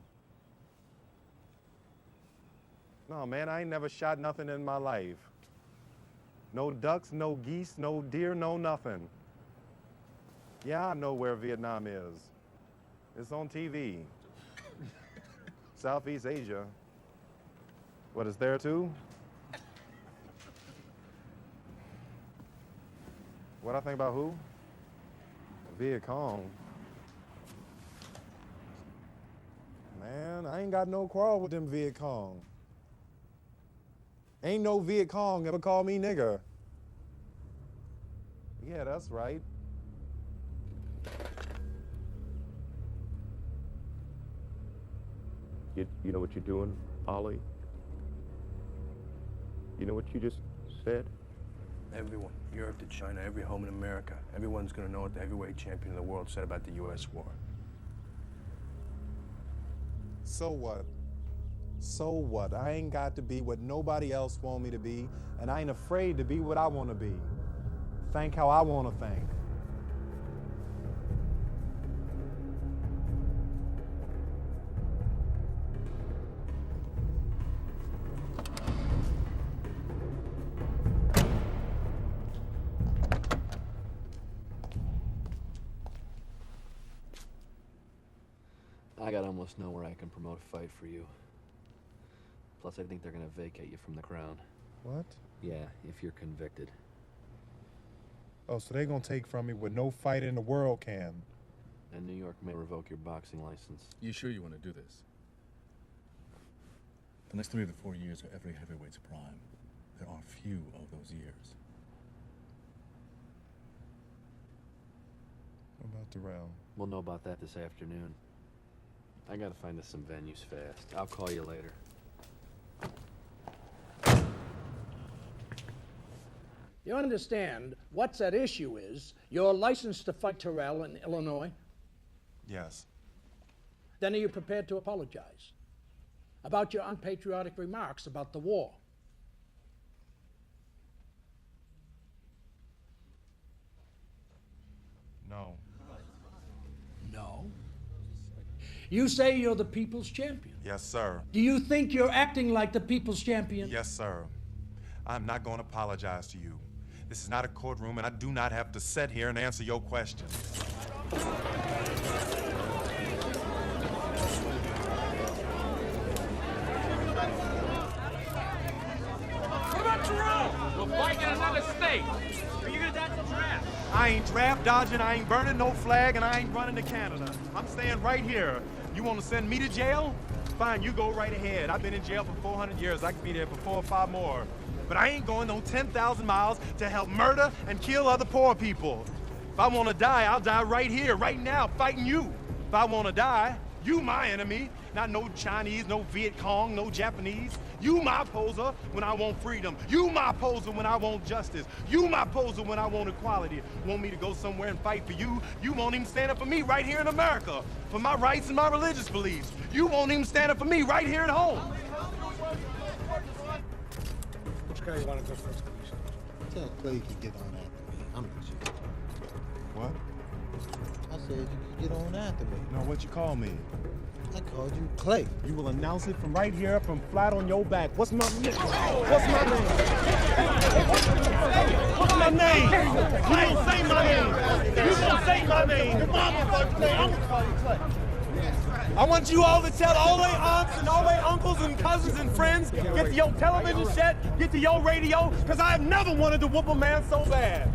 No, man, I ain't never shot nothing in my life. No ducks, no geese, no deer, no nothing. Yeah, I know where Vietnam is. It's on TV. Southeast Asia. What, it's there too? What I think about who? Viet Cong. Man, I ain't got no quarrel with them Viet Cong. Ain't no Viet Cong ever called me nigger. Yeah, that's right. You know what you're doing, Ollie? You know what you just said? Everyone, Europe to China, every home in America, everyone's gonna know what the heavyweight champion of the world said about the U.S. war. So what? So what? I ain't got to be what nobody else want me to be, and I ain't afraid to be what I want to be. Think how I want to think. I got almost nowhere I can promote a fight for you. Plus, I think they're gonna vacate you from the crown. What? Yeah, if you're convicted. Oh, so they gonna take from me what no fight in the world can. And New York may revoke your boxing license. You sure you want to do this? The next 3 to 4 years are every heavyweight's prime. There are few of those years. What about the round? We'll know about that this afternoon. I gotta find us some venues fast. I'll call you later. You understand what's at issue is your license to fight Terrell in Illinois? Yes. Then are you prepared to apologize about your unpatriotic remarks about the war? No. No. You say you're the people's champion. Yes, sir. Do you think you're acting like the people's champion? Yes, sir. I'm not going to apologize to you. This is not a courtroom, and I do not have to sit here and answer your questions. What about Terrell? We'll fight in another state. Are you gonna dodge the draft? I ain't draft dodging, I ain't burning no flag, and I ain't running to Canada. I'm staying right here. You want to send me to jail? Fine, you go right ahead. I've been in jail for 400 years. I could be there for 4 or 5 more. But I ain't going no 10,000 miles to help murder and kill other poor people. If I want to die, I'll die right here, right now, fighting you. If I want to die, you my enemy. Not no Chinese, no Viet Cong, no Japanese. You my opposer when I want freedom. You my opposer when I want justice. You my opposer when I want equality. Want me to go somewhere and fight for you? You won't even stand up for me right here in America, for my rights and my religious beliefs. You won't even stand up for me right here at home. Which guy you want to go first, Commissioner? Tell Clay you can get on after me. I'm the chief. What? I said you can get on after me. No, what you call me? I called you Clay. You will announce it from right here, from flat on your back. What's my name? What's my name? What's my name? You don't say my name. You don't say my name. Your mama called you Clay. I'm gonna call you Clay. I want you all to tell all their aunts and all their uncles and cousins and friends, get to your television set, get to your radio, because I have never wanted to whoop a man so bad.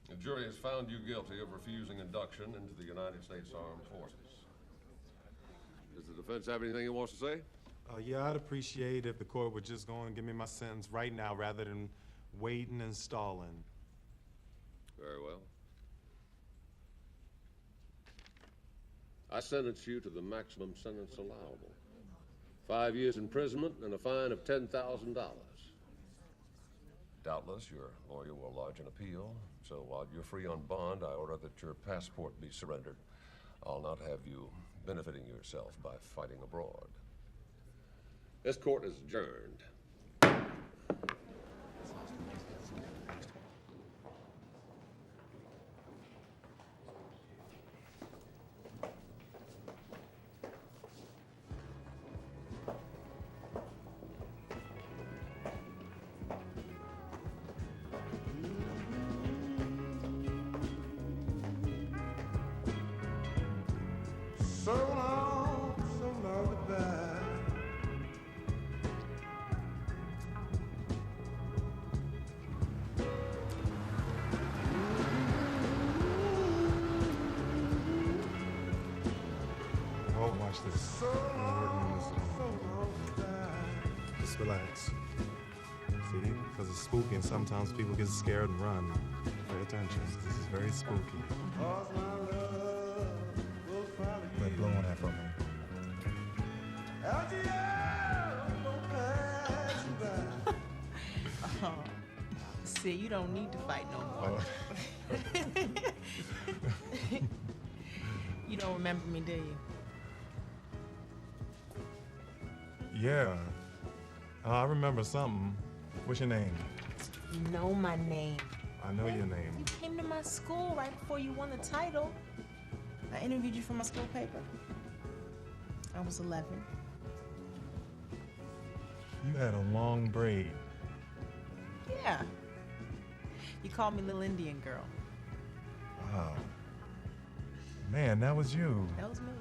The jury has found you guilty of refusing induction into the United States Armed Forces. Does the defense have anything it wants to say? Yeah, I'd appreciate if the court would just go and give me my sentence right now rather than waiting and stalling. Very well. I sentence you to the maximum sentence allowable. 5 years imprisonment and a fine of $10,000. Doubtless, your lawyer will lodge an appeal, so while you're free on bond, I order that your passport be surrendered. I'll not have you benefiting yourself by fighting abroad. This court is adjourned. So long goodbye. Just relax. See, because it's spooky and sometimes people get scared and run. Pay attention. This is very spooky. Wait, blow on that for me. Oh, see, you don't need to fight no more. You don't remember me, do you? Yeah. I remember something. What's your name? You know my name. I know your name. You came to my school right before you won the title. I interviewed you for my school paper. I was 11. You had a long braid. Yeah. You called me Little Indian Girl. Wow. Man, that was you. That was me.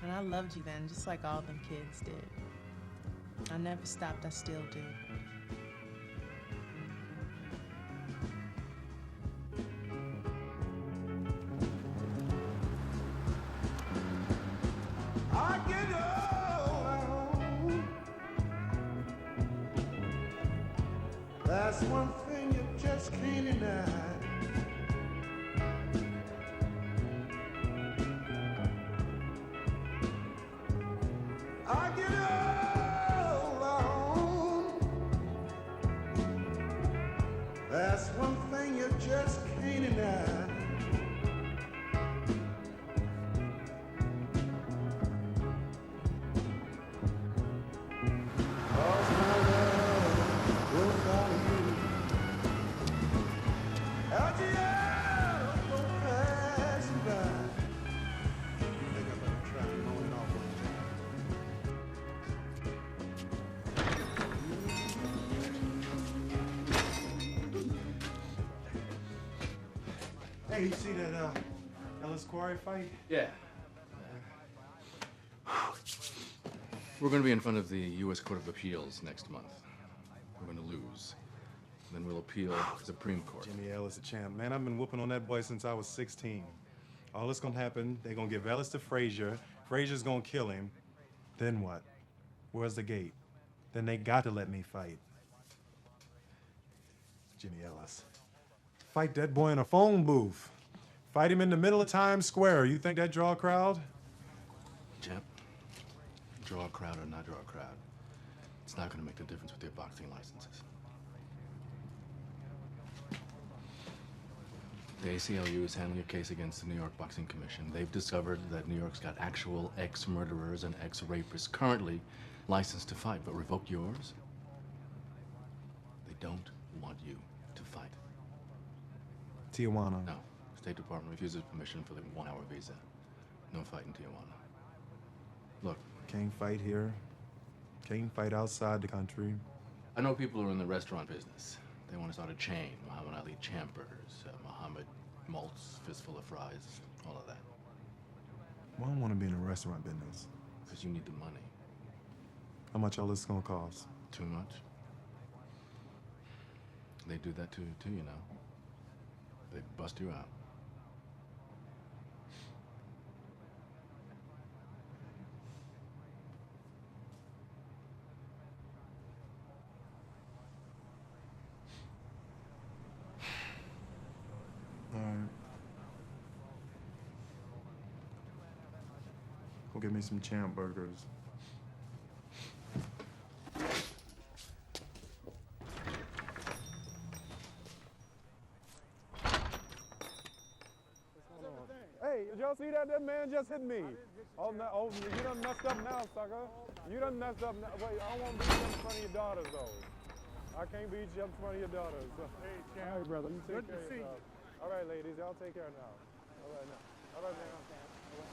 And I loved you then, just like all them kids did. I never stopped, I still do. I get along. That's one thing you just can't deny. I get along. That's one thing you just can't deny. Hey, you see that Ellis Quarry fight? Yeah. We're going to be in front of the U.S. Court of Appeals next month. We're going to lose. Then we'll appeal to the Supreme Court. Jimmy Ellis a champ. Man, I've been whooping on that boy since I was 16. All that's gonna happen, they're gonna give Ellis to Frazier. Frazier's gonna kill him. Then what? Where's the gate? Then they got to let me fight. Jimmy Ellis. Fight that boy in a phone booth. Fight him in the middle of Times Square. You think that draw a crowd? Champ, draw a crowd or not draw a crowd, it's not going to make the difference with their boxing licenses. The ACLU is handling a case against the New York Boxing Commission. They've discovered that New York's got actual ex-murderers and ex-rapists currently licensed to fight, but revoked yours. They don't want you to fight. Tijuana. No. State Department refuses permission for the 1-hour visa. No fight in Tijuana. Look. Can't fight here. Can't fight outside the country. I know people who are in the restaurant business. They want to start a chain. Muhammad Ali Champ Burgers, Muhammad Malt's Fistful of Fries, all of that. Well, I don't want to be in the restaurant business. Because you need the money. How much all this gonna cost? Too much. They do that to you too, you know. They bust you out. All right. Go get me some Champ Burgers. Hey, did y'all see that? That man just hit me. Oh, no, oh, you done messed up now, sucker. You done messed up now. Wait, I don't want to beat you up in front of your daughters, though. I can't beat you up in front of your daughters. So. Hey, Champ. All right, brother. You take care of yourself. All right, ladies. Y'all take care now. All right, now. All right, man. All right.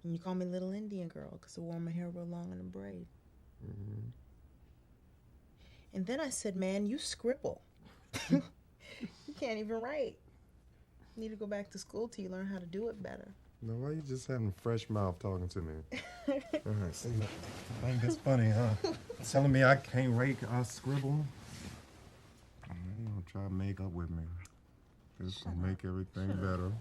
And you call me Little Indian Girl because I wore my hair real long in a braid. Mm-hmm. And then I said, man, you scribble. You can't even write. You need to go back to school till you learn how to do it better. No, why you just having fresh mouth talking to me? All right, see, I think that's funny, huh? Telling me I can't rake, I scribble. I'm gonna Try to make up with me. This will make everything better.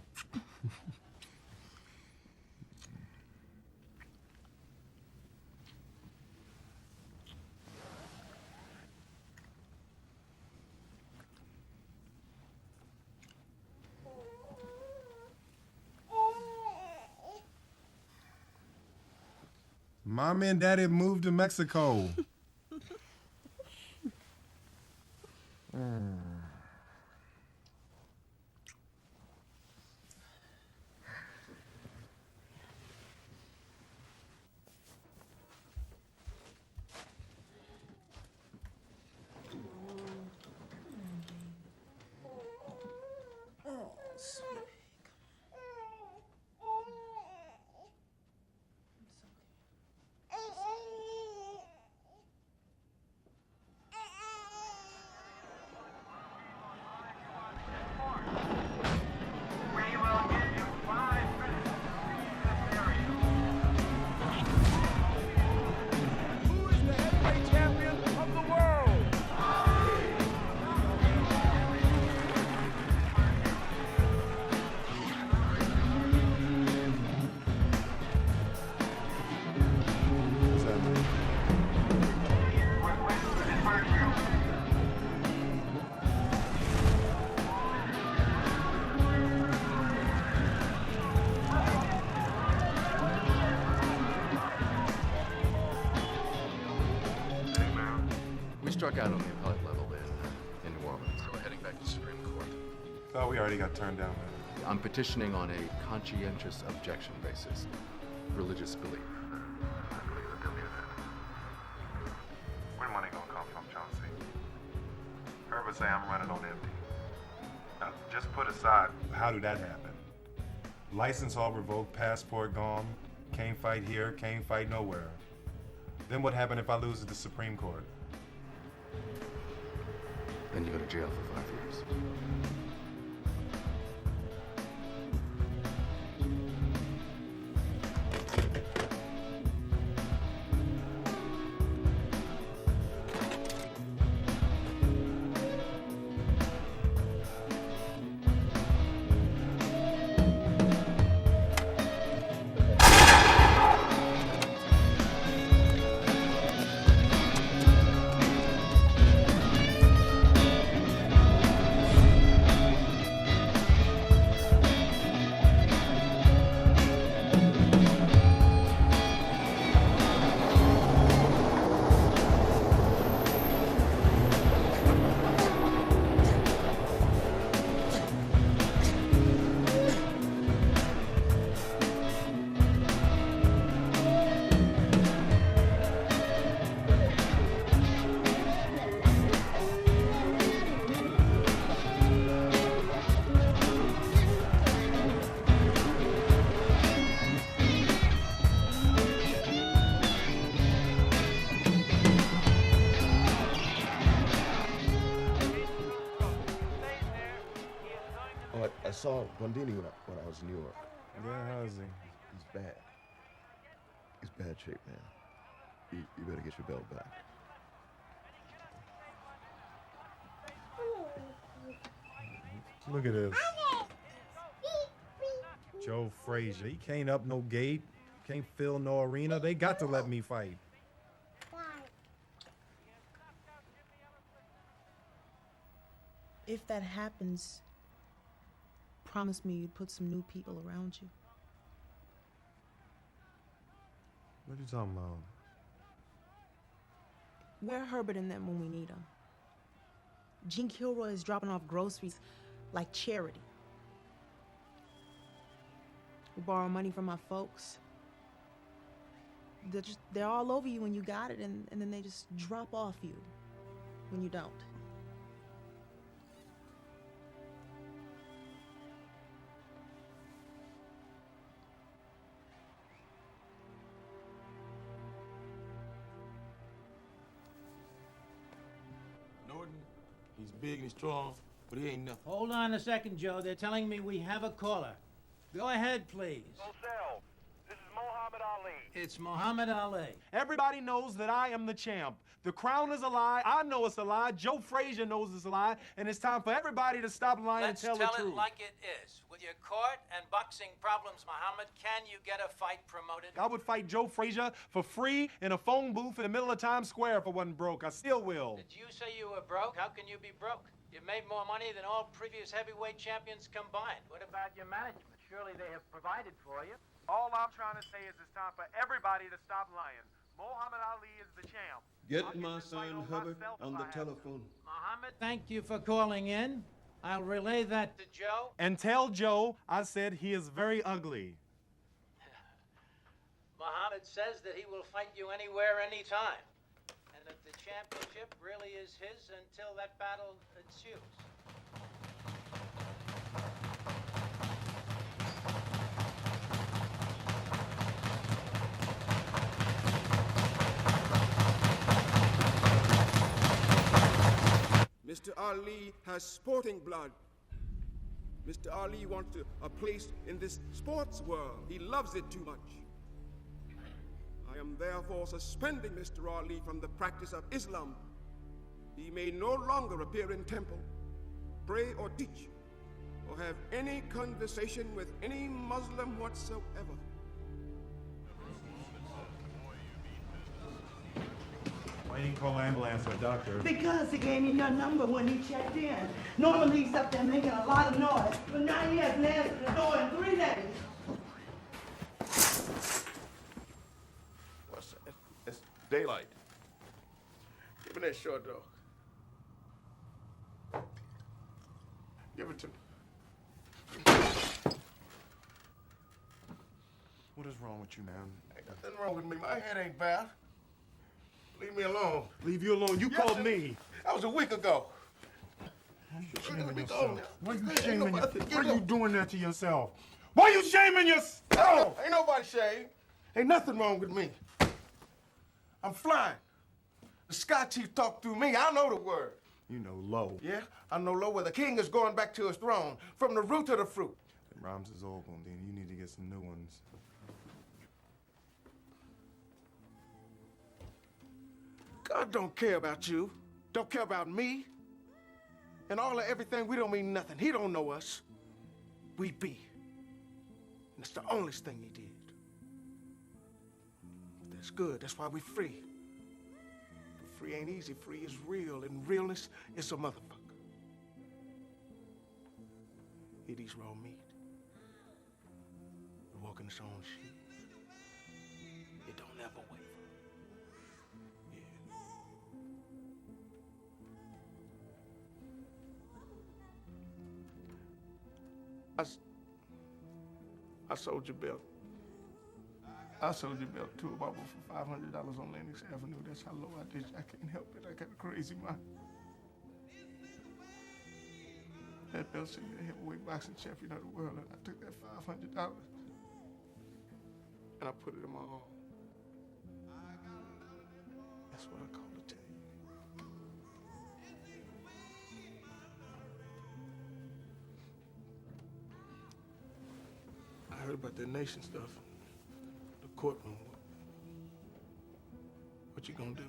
Mommy and Daddy moved to Mexico. Struck out on the appellate level in New Orleans, so we're heading back to the Supreme Court. Oh, we already got turned down. I'm petitioning on a conscientious objection basis, religious belief. Where money gonna come from, Chauncey? Herbert say I'm running on empty. Now, just put aside, how did that happen? License all revoked, passport gone, can't fight here, can't fight nowhere. Then what happened if I lose at the Supreme Court? Then you go to jail for 5 years. I saw Bondini when I was in New York. Yeah, how's he? He's bad. He's bad shape, man. You better get your belt back. Look at this. Joe Frazier. He can't up no gate, can't fill no arena. They got to let me fight. If that happens, promise me you'd put some new people around you. What are you talking about? Where are Herbert and them when we need them? Gene Kilroy is dropping off groceries like charity. We borrow money from my folks. They're all over you when you got it, and then they just drop off you when you don't. Norton, he's big and strong, but he ain't nothing. Hold on a second, Joe. They're telling me we have a caller. Go ahead, please. Cell. This is Muhammad Ali. It's Muhammad Ali. Everybody knows that I am the champ. The crown is a lie. I know it's a lie. Joe Frazier knows it's a lie. And it's time for everybody to stop lying and tell the truth. Let's tell it like it is. With your court and boxing problems, Muhammad, can you get a fight promoted? I would fight Joe Frazier for free in a phone booth in the middle of Times Square if I wasn't broke. I still will. Did you say you were broke? How can you be broke? You've made more money than all previous heavyweight champions combined. What about your management? Surely they have provided for you. All I'm trying to say is it's time for everybody to stop lying. Muhammad Ali is the champ. Get my son Hubbard on the telephone. Muhammad, thank you for calling in. I'll relay that to Joe. And tell Joe I said he is very ugly. Muhammad says that he will fight you anywhere, anytime. And that the championship really is his until that battle ensues. Mr. Ali has sporting blood. Mr. Ali wants a place in this sports world. He loves it too much. I am therefore suspending Mr. Ali from the practice of Islam. He may no longer appear in temple, pray or teach, or have any conversation with any Muslim whatsoever. Why you didn't call an ambulance or a doctor? Because he gave me your number when he checked in. Normally he's up there making a lot of noise, but now he hasn't answered the door in 3 days. What's that? It's daylight. Give me that short dog. Give it to me. What is wrong with you, man? Ain't nothing wrong with me. My head ain't bad. Leave me alone. Leave you alone. You called me. That was a week ago. Why you shaming yourself? Why you shaming yourself? Why you doing that to yourself? Why you shaming yourself? Ain't nobody shamed. Ain't nothing wrong with me. I'm flying. The Sky Chief talked through me. I know the word. You know low. Yeah, I know low where the king is going back to his throne, from the root to the fruit. Them rhymes is old, then you need to get some new ones. God don't care about you. Don't care about me. And all of everything, we don't mean nothing. He don't know us. We be. And it's the only thing he did. But that's good. That's why we free. But free ain't easy. Free is real. And realness is a motherfucker. It eats raw meat. It walk in its own shit. It don't ever waver. I sold your belt. I sold your belt to a barber for $500 on Lennox Avenue. That's how low I did. I can't help it. I got a crazy mind. That belt said you're the heavyweight boxing champion of the world, and I took that $500 and I put it in my arm. That's what I called to tell you. I heard about that nation stuff. The courtroom. What you gonna do?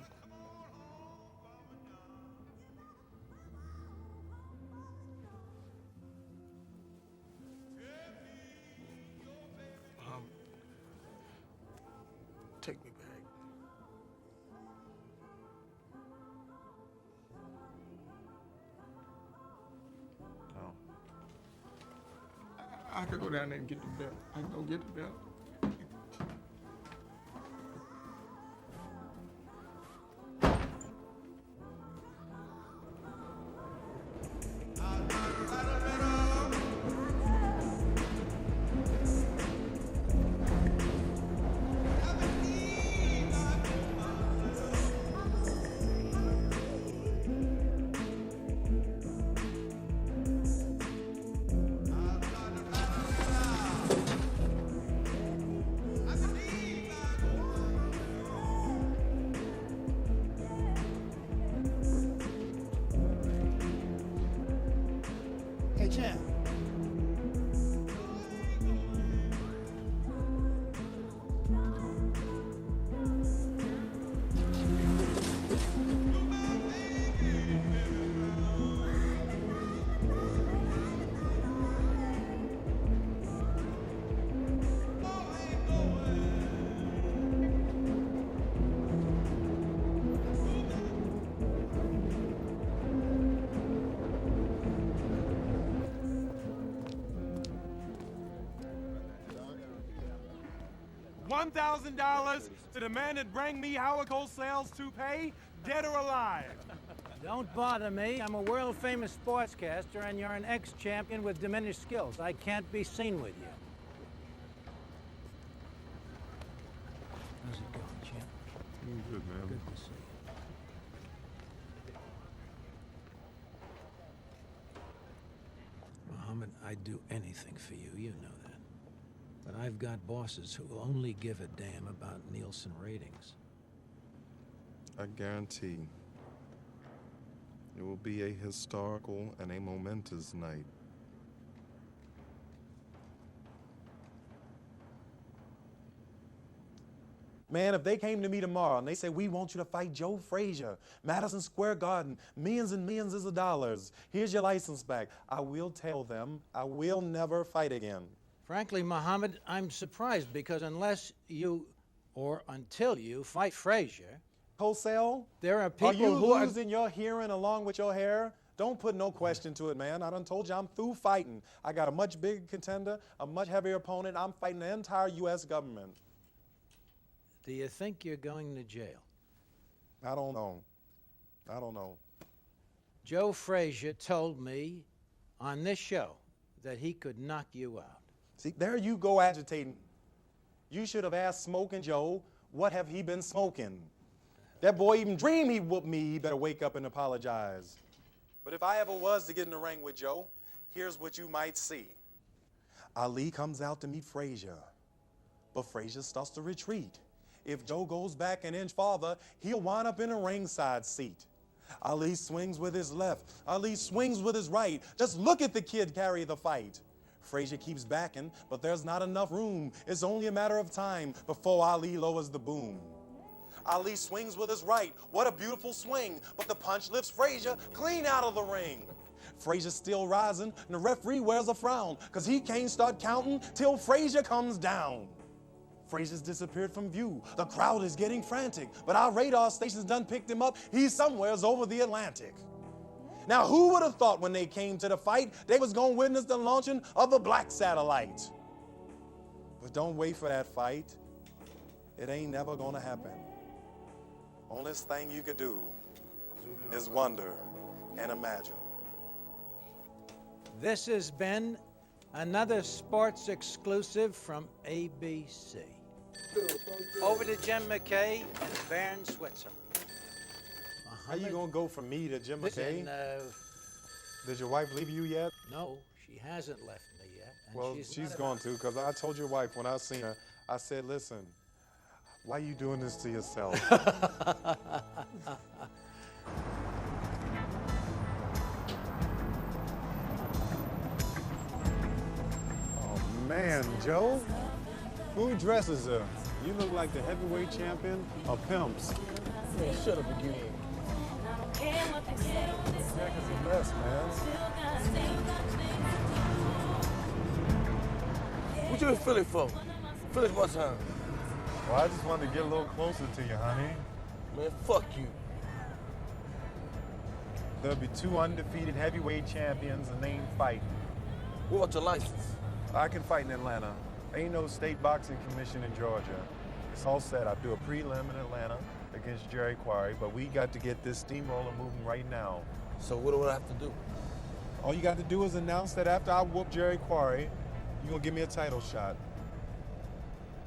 Take me back. No. I could go down there and get the belt. I can go get the belt. Hey, champ. $1,000 to the man that bring me Howard Cosell's toupee, dead or alive. Don't bother me. I'm a world-famous sportscaster, and you're an ex-champion with diminished skills. I can't be seen with you. How's it going, champ? Good, man. Good to see you. Muhammad, I'd do anything for you. You know that. But I've got bosses who will only give a damn about Nielsen ratings. I guarantee it will be a historical and a momentous night. Man, if they came to me tomorrow and they say, we want you to fight Joe Frazier, Madison Square Garden, millions and millions of dollars, here's your license back, I will tell them I will never fight again. Frankly, Muhammad, I'm surprised because unless you, or until you, fight Frazier, Cosell, there are people are you who losing your hearing along with your hair? Don't put no question to it, man. I done told you I'm through fighting. I got a much bigger contender, a much heavier opponent. I'm fighting the entire U.S. government. Do you think you're going to jail? I don't know. I don't know. Joe Frazier told me on this show that he could knock you out. See, there you go agitating. You should have asked Smoking Joe, what have he been smoking? That boy even dreamed he'd whoop me. He better wake up and apologize. But if I ever was to get in the ring with Joe, here's what you might see. Ali comes out to meet Frazier, but Frazier starts to retreat. If Joe goes back an inch farther, he'll wind up in a ringside seat. Ali swings with his left. Ali swings with his right. Just look at the kid carry the fight. Frazier keeps backing, but there's not enough room. It's only a matter of time before Ali lowers the boom. Ali swings with his right. What a beautiful swing. But the punch lifts Frazier clean out of the ring. Frazier's still rising, and the referee wears a frown, because he can't start counting till Frazier comes down. Frazier's disappeared from view. The crowd is getting frantic, but our radar stations done picked him up. He's somewheres over the Atlantic. Now, who would have thought when they came to the fight, they was going to witness the launching of the black satellite? But don't wait for that fight. It ain't never going to happen. Only thing you could do is wonder and imagine. This has been another sports exclusive from ABC. Over to Jim McKay in Bern, Switzerland. How you gonna go from me to Jim McKay? Listen, Did your wife leave you yet? no, she hasn't left me yet. And Well, she's going to, because I told your wife when I seen her, I said, listen, why are you doing this to yourself? Oh, man, Joe, who dresses her? You look like the heavyweight champion of pimps. Man, shut up again. Jack is the best, man. What you in Philly for? Philly's my time. Well, I just wanted to get a little closer to you, honey. Man, fuck you. There'll be 2 undefeated heavyweight champions and they ain't fighting. What about your license? I can fight in Atlanta. Ain't no state boxing commission in Georgia. It's all set. I do a prelim in Atlanta against Jerry Quarry, but we got to get this steamroller moving right now. So what do I have to do? All you got to do is announce that after I whoop Jerry Quarry, you're gonna give me a title shot.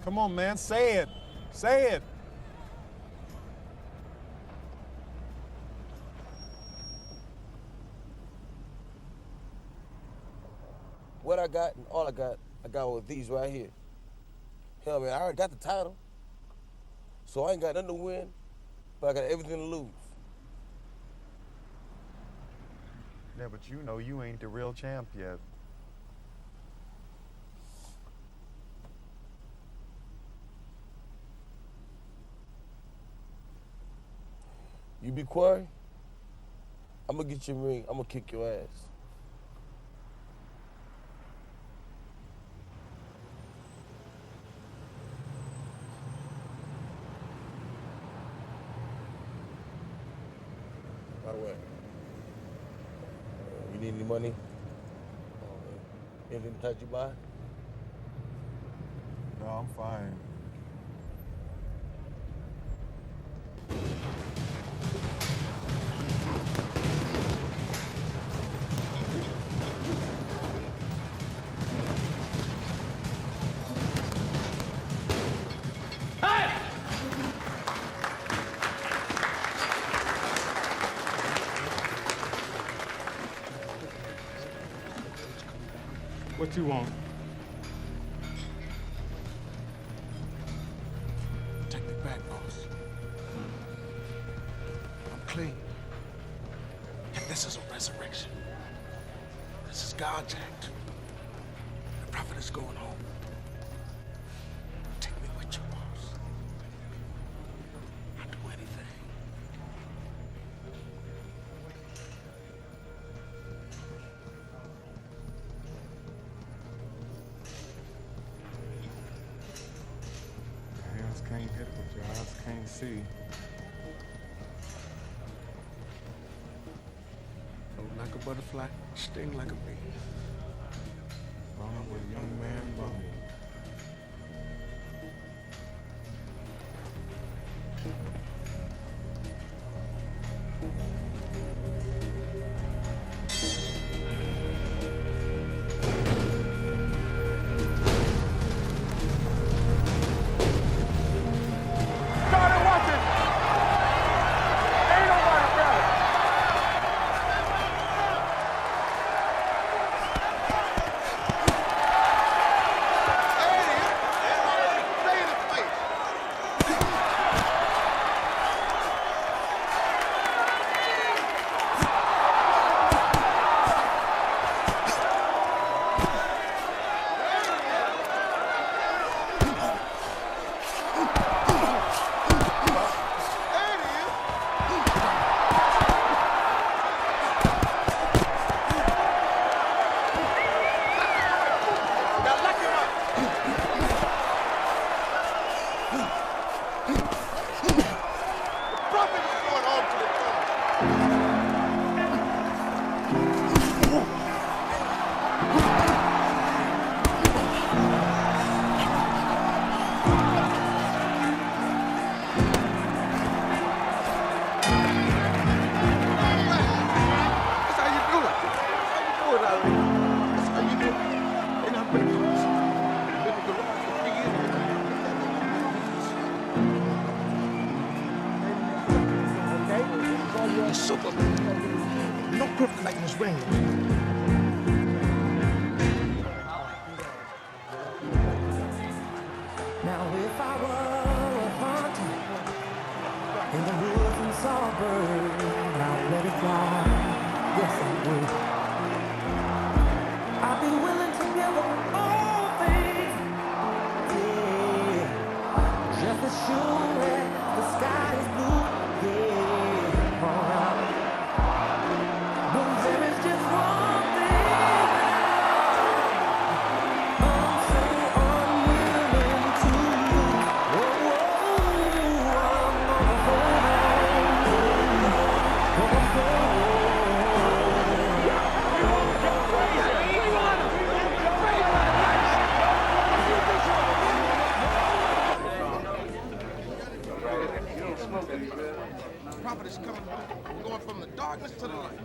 Come on, man, say it. Say it. What I got and all I got with these right here. Hell, man, I already got the title. So I ain't got nothing to win, but I got everything to lose. Yeah, but you know you ain't the real champ yet. You be quiet, I'm gonna get your ring, I'm gonna kick your ass. By the way, you need any money? Anything to touch you by? No, I'm fine. What you want? Take me back, boss. I'm clean. And this is a resurrection. This is God's act. The prophet is going home. Take me with you, boss. I'll do anything. Your hands can't hit what your eyes can't see. Float like a butterfly, sting like a bee. Wrong with a young man, Bumble. Superman. No kryptonite in his ring. Now if I were a hunter in the woods and saw a bird, I'd let it fly. Yes, I would. I'd be willing to give up all things. Yeah. Just as sure as the sky is blue. Yeah. Alright. But there is just one thing. I'm so unwilling to lose. Oh, I'm gonna hold on. Gonna hold on. The prophet is coming. We're going from the darkness to the light.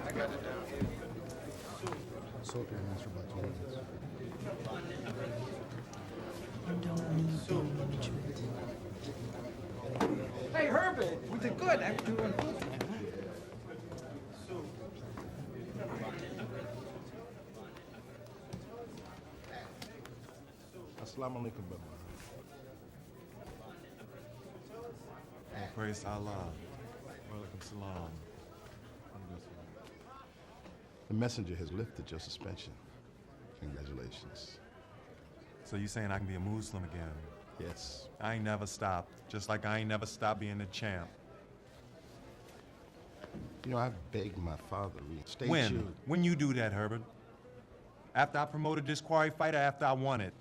I got it down. So your hands for about 2 minutes. You don't need the management. Hey, Herbert, we did good after doing Assalamu alaikum, brother. Oh, praise Allah. Walaikum salam. The messenger has lifted your suspension. Congratulations. So you saying I can be a Muslim again? Yes. I ain't never stopped, just like I ain't never stopped being the champ. You know, I begged my father to reinstate When? you. When you do that, Herbert? After I promoted this quarry fighter, after I won it?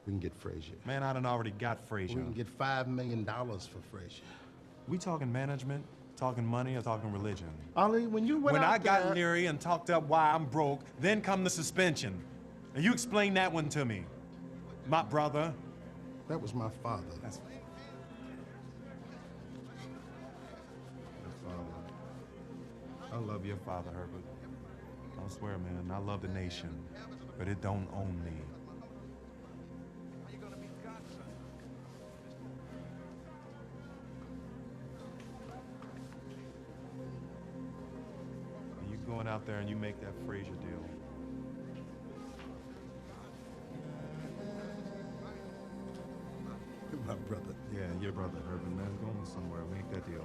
We can get Frazier. Man, I done already got Frazier. We can get $5 million for Frazier. We talking management, talking money, or talking religion? Ali, when you went When out I got there- leery and talked up why I'm broke, then come the suspension. And you explain that one to me. My brother. That was my father. That's your father. I love your father, Herbert. I swear, man, I love the nation, but it don't own me. You going out there and you make that Frazier deal. My brother. Yeah, your brother, Urban, man, going somewhere. Make that deal.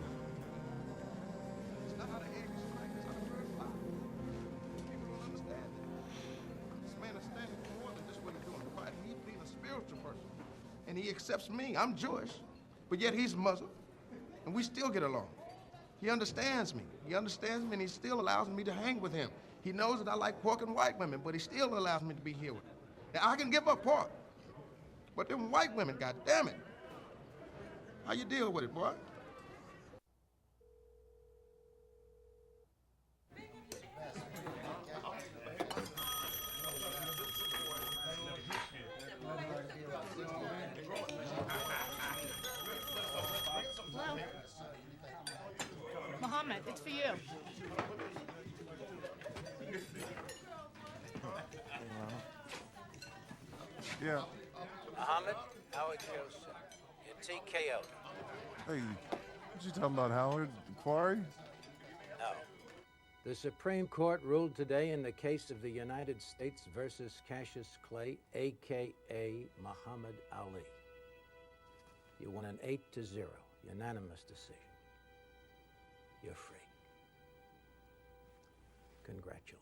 It's not how the egg is cracked, it's how the bird flies. People don't understand it. This man is standing for more than just what he's doing. Right? He's being a spiritual person. And he accepts me. I'm Jewish, but yet he's Muslim. And we still get along. He understands me. He understands me, and he still allows me to hang with him. He knows that I like pork and white women, but he still allows me to be here with him. Now, I can give up pork, but them white women, God damn it. How you deal with it, boy? Hello. Muhammad, it's for you. Yeah. Muhammad, Howard Joseph. You're TKO. Hey, what you talking about, Howard? Quarry? No. The Supreme Court ruled today in the case of the United States versus Cassius Clay, a.k.a. Muhammad Ali. You won an 8-0, unanimous decision. You're free. Congratulations.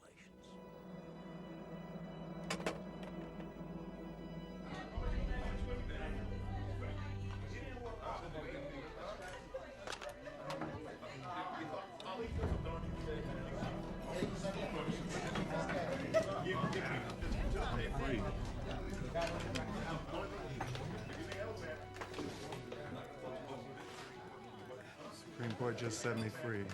Supreme Court just set me free.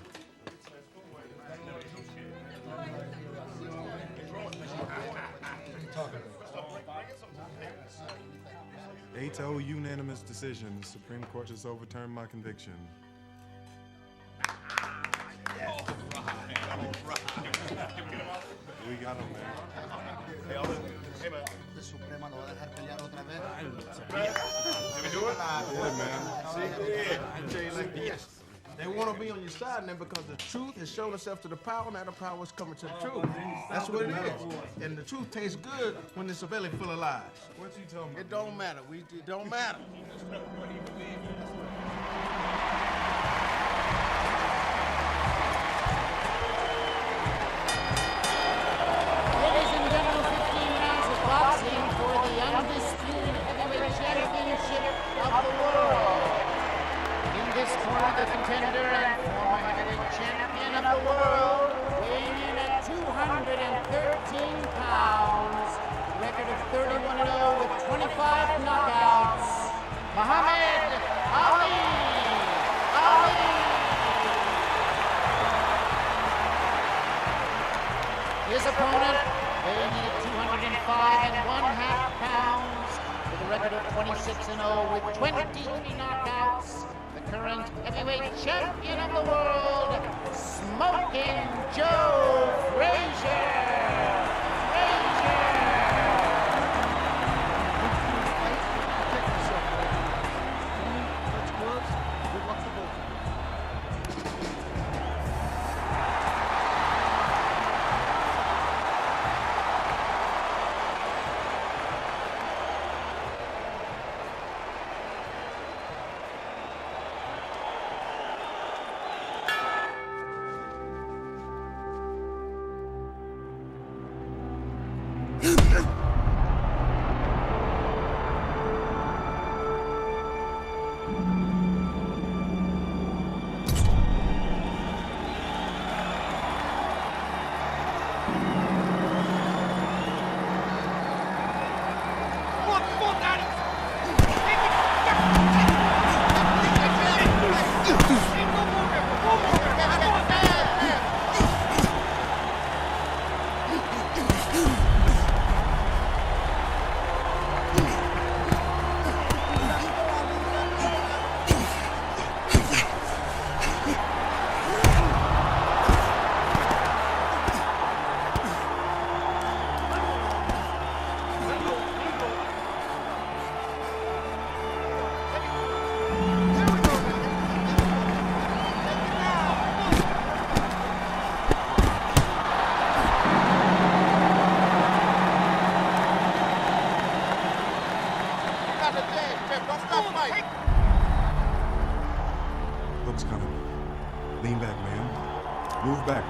Eight to 0 unanimous decision. The Supreme Court just overturned my conviction. We got him, man. Hey, man. The Suprema lo va a dejar pelear otra vez. Can we do it? Yeah, man. See, I tell you like this. They want to be on your side now because the truth has shown itself to the power, now the power is coming to the truth. That's what it is. And the truth tastes good when it's a belly full of lies. What you telling me? It don't matter. It don't matter. Ladies and gentlemen, 15 rounds of boxing for the undisputed heavyweight championship of the world. In this corner, the contender and former heavyweight champion of the world, weighing in at 213 pounds, record of 31-0 with 25 knockouts, Muhammad Ali. His opponent, weighing in at 205½ pounds, with a record of 26-0 with 23 knockouts, the current heavyweight champion of the world, Smoking Joe Frazier.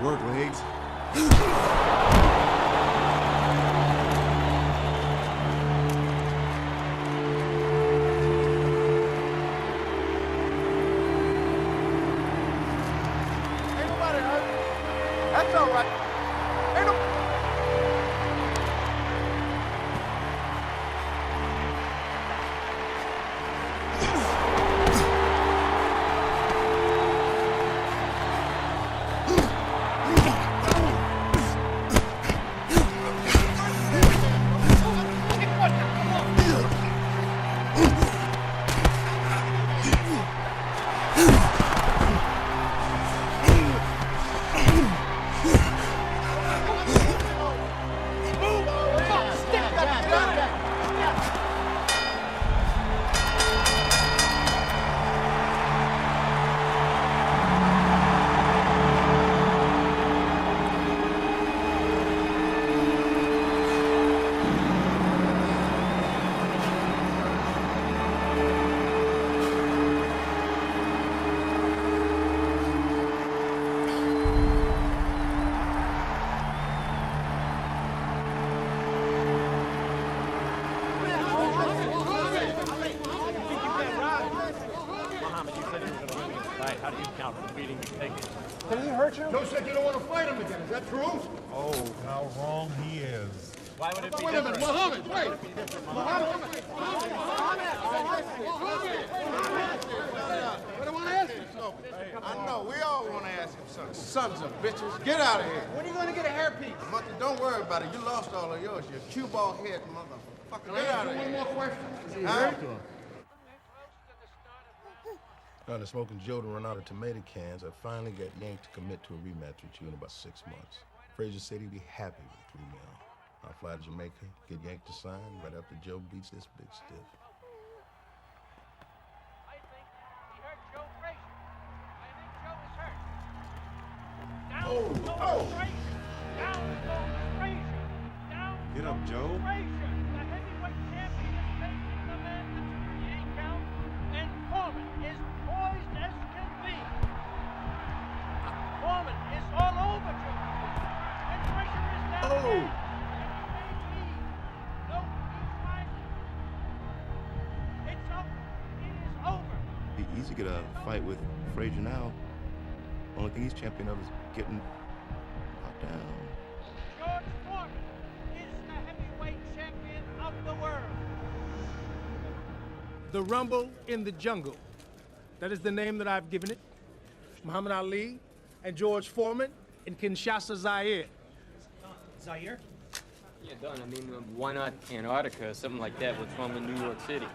work, Legs. Ain't nobody hurt. That's all right. Ain't no... Muhammad, you said he was going to win against the fight. How do you count for beating Taker? Can he hurt you? Joe said you don't want to fight him again. Is that true? Oh, how wrong he is. Why would it be Wait a minute, Muhammad, wait. Muhammad. What do I want to ask you something? I know, we all want to ask him something. Sons of bitches, get out of here. When are you going to get a hairpiece? Don't worry about it. You lost all of yours. You cue ball head motherfucker. Get out of here. One more question? Huh? After smoking Joe to run out of tomato cans, I finally got yanked to commit to a rematch with you in about 6 months. Frazier said he'd be happy with 3 mil. I'll fly to Jamaica, get yanked to sign right after Joe beats this big stiff. I think he hurt Joe Frazier. I think Joe is hurt. Down goes Frazier. Down goes Frazier. Down Get up, Joe. Frazier. The heavyweight champion is taking the man to 38 count, and Foreman is poised as can be. Foreman is all over Joe. And Frazier is down there. Be easy to get a fight with Frazier now. Only thing he's champion of is getting knocked down. George Foreman is the heavyweight champion of the world. The Rumble in the Jungle. That is the name that I've given it. Muhammad Ali and George Foreman in Kinshasa, Zaire. Zaire? Yeah, Don, I mean, why not Antarctica or something like that? What's wrong with New York City?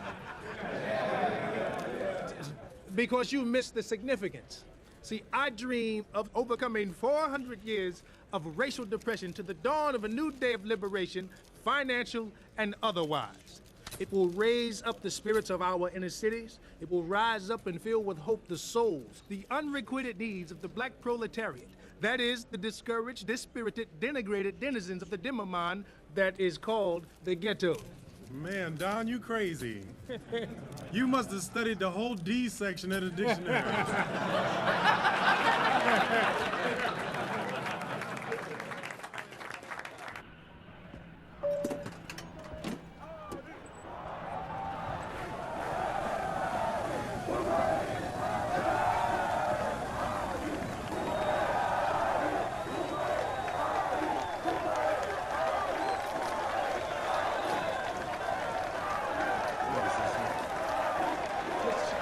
Because you missed the significance. See, I dream of overcoming 400 years of racial depression to the dawn of a new day of liberation, financial and otherwise. It will raise up the spirits of our inner cities. It will rise up and fill with hope the souls, the unrequited needs of the black proletariat. That is, the discouraged, dispirited, denigrated denizens of the Dimmerman that is called the ghetto. Man, Don, you crazy. You must have studied the whole D section of the dictionary.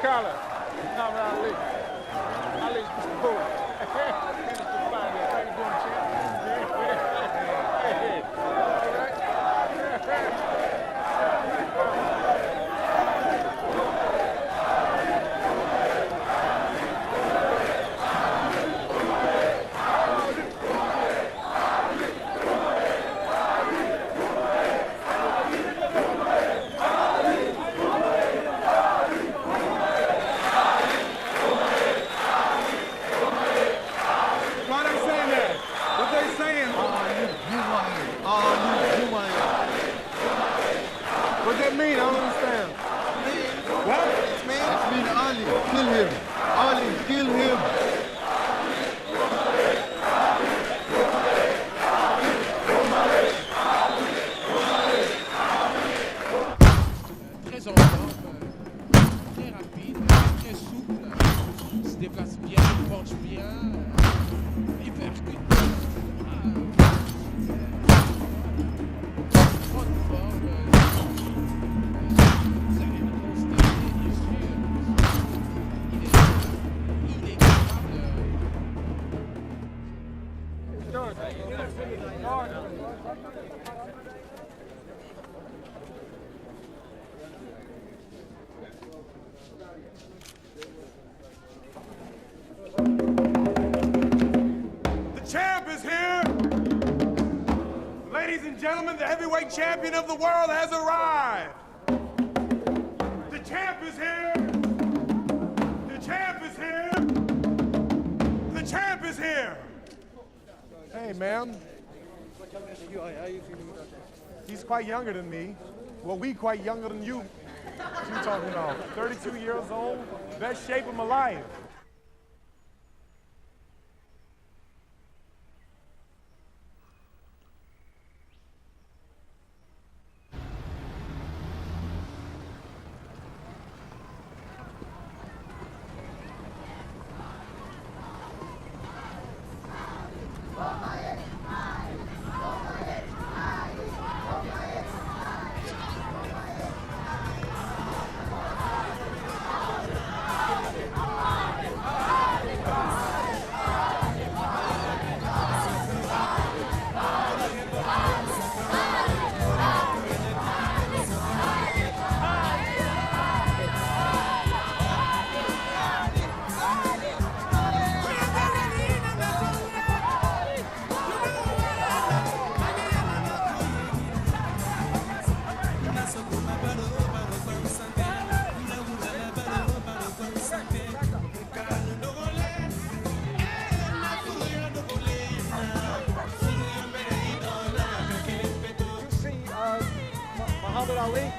Carla, Muhammad Ali. Ali's Mr. Bowie. Mr. Finance. How you doing, champ? What that mean? I don't understand. What? It means Ali, kill him. Ali, kill him. The champ is here! Ladies and gentlemen, the heavyweight champion of the world has arrived! The champ is here! The champ is here! The champ is here! Hey, ma'am. He's quite younger than me. Well, we quite younger than you. What you talking about? 32 years old, best shape of my life. Muhammad Ali?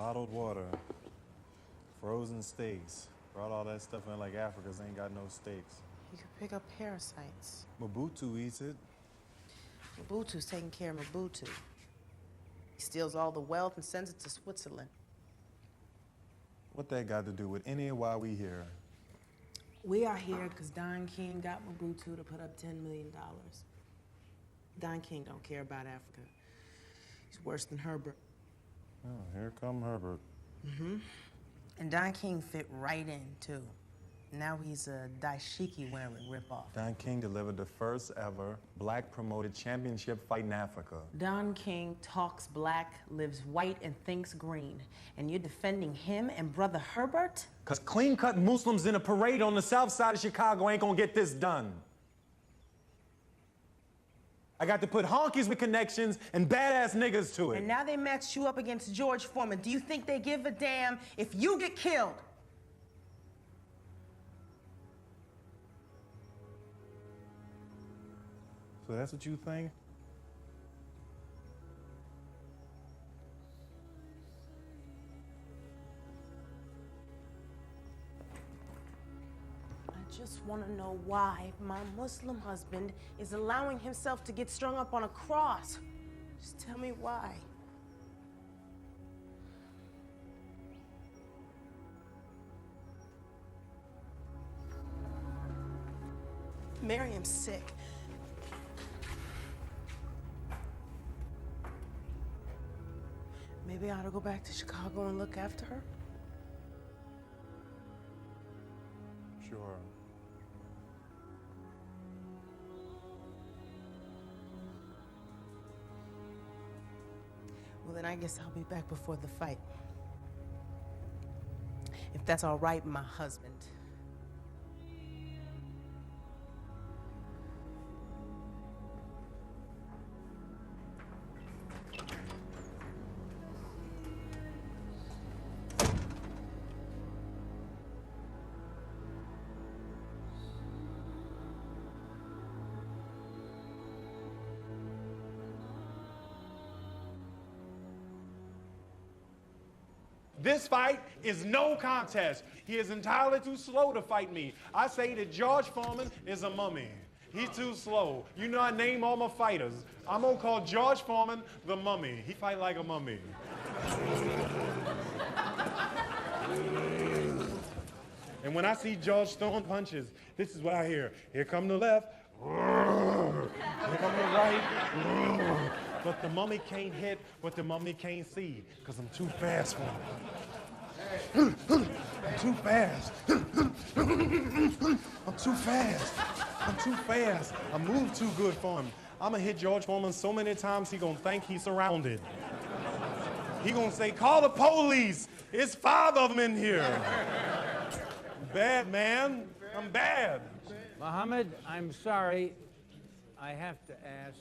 Bottled water, frozen steaks. Brought all that stuff in like Africans ain't got no steaks. You could pick up parasites. Mobutu eats it. Mobutu's taking care of Mobutu. He steals all the wealth and sends it to Switzerland. What that got to do with any of why we here? We are here because Don King got Mobutu to put up $10 million. Don King don't care about Africa. He's worse than Herbert. Oh, here come Herbert. Mm-hmm. And Don King fit right in, too. Now he's a daishiki wearing ripoff. Don King delivered the first ever black promoted championship fight in Africa. Don King talks black, lives white, and thinks green. And you're defending him and Brother Herbert? Because clean-cut Muslims in a parade on the south side of Chicago ain't gonna get this done. I got to put honkies with connections and badass niggas to it. And now they matched you up against George Foreman. Do you think they give a damn if you get killed? So that's what you think? I just want to know why my Muslim husband is allowing himself to get strung up on a cross. Just tell me why. Miriam's sick. Maybe I ought to go back to Chicago and look after her? Sure. Well, then I guess I'll be back before the fight. If that's all right, my husband. This fight is no contest. He is entirely too slow to fight me. I say that George Foreman is a mummy. He's too slow. You know I name all my fighters. I'm gonna call George Foreman the mummy. He fight like a mummy. And when I see George throwing punches, this is what I hear. Here come the left. Here come the right. But the mummy can't hit what the mummy can't see, because I'm too fast for him. I'm too fast. I'm too fast. I'm too fast. I move too good for him. I'm gonna hit George Foreman so many times he gonna think he's surrounded. He gonna say, call the police. It's 5 of them in here. Bad, man. I'm bad. Muhammad, I'm sorry. I have to ask,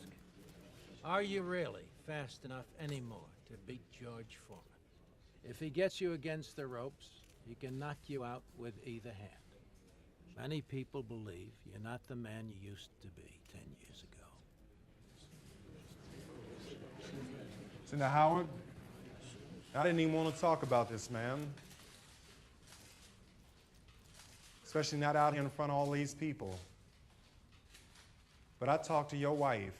are you really fast enough anymore to beat George Foreman? If he gets you against the ropes, he can knock you out with either hand. Many people believe you're not the man you used to be 10 years ago. See now, Howard, I didn't even want to talk about this, man. Especially not out here in front of all these people. But I talked to your wife.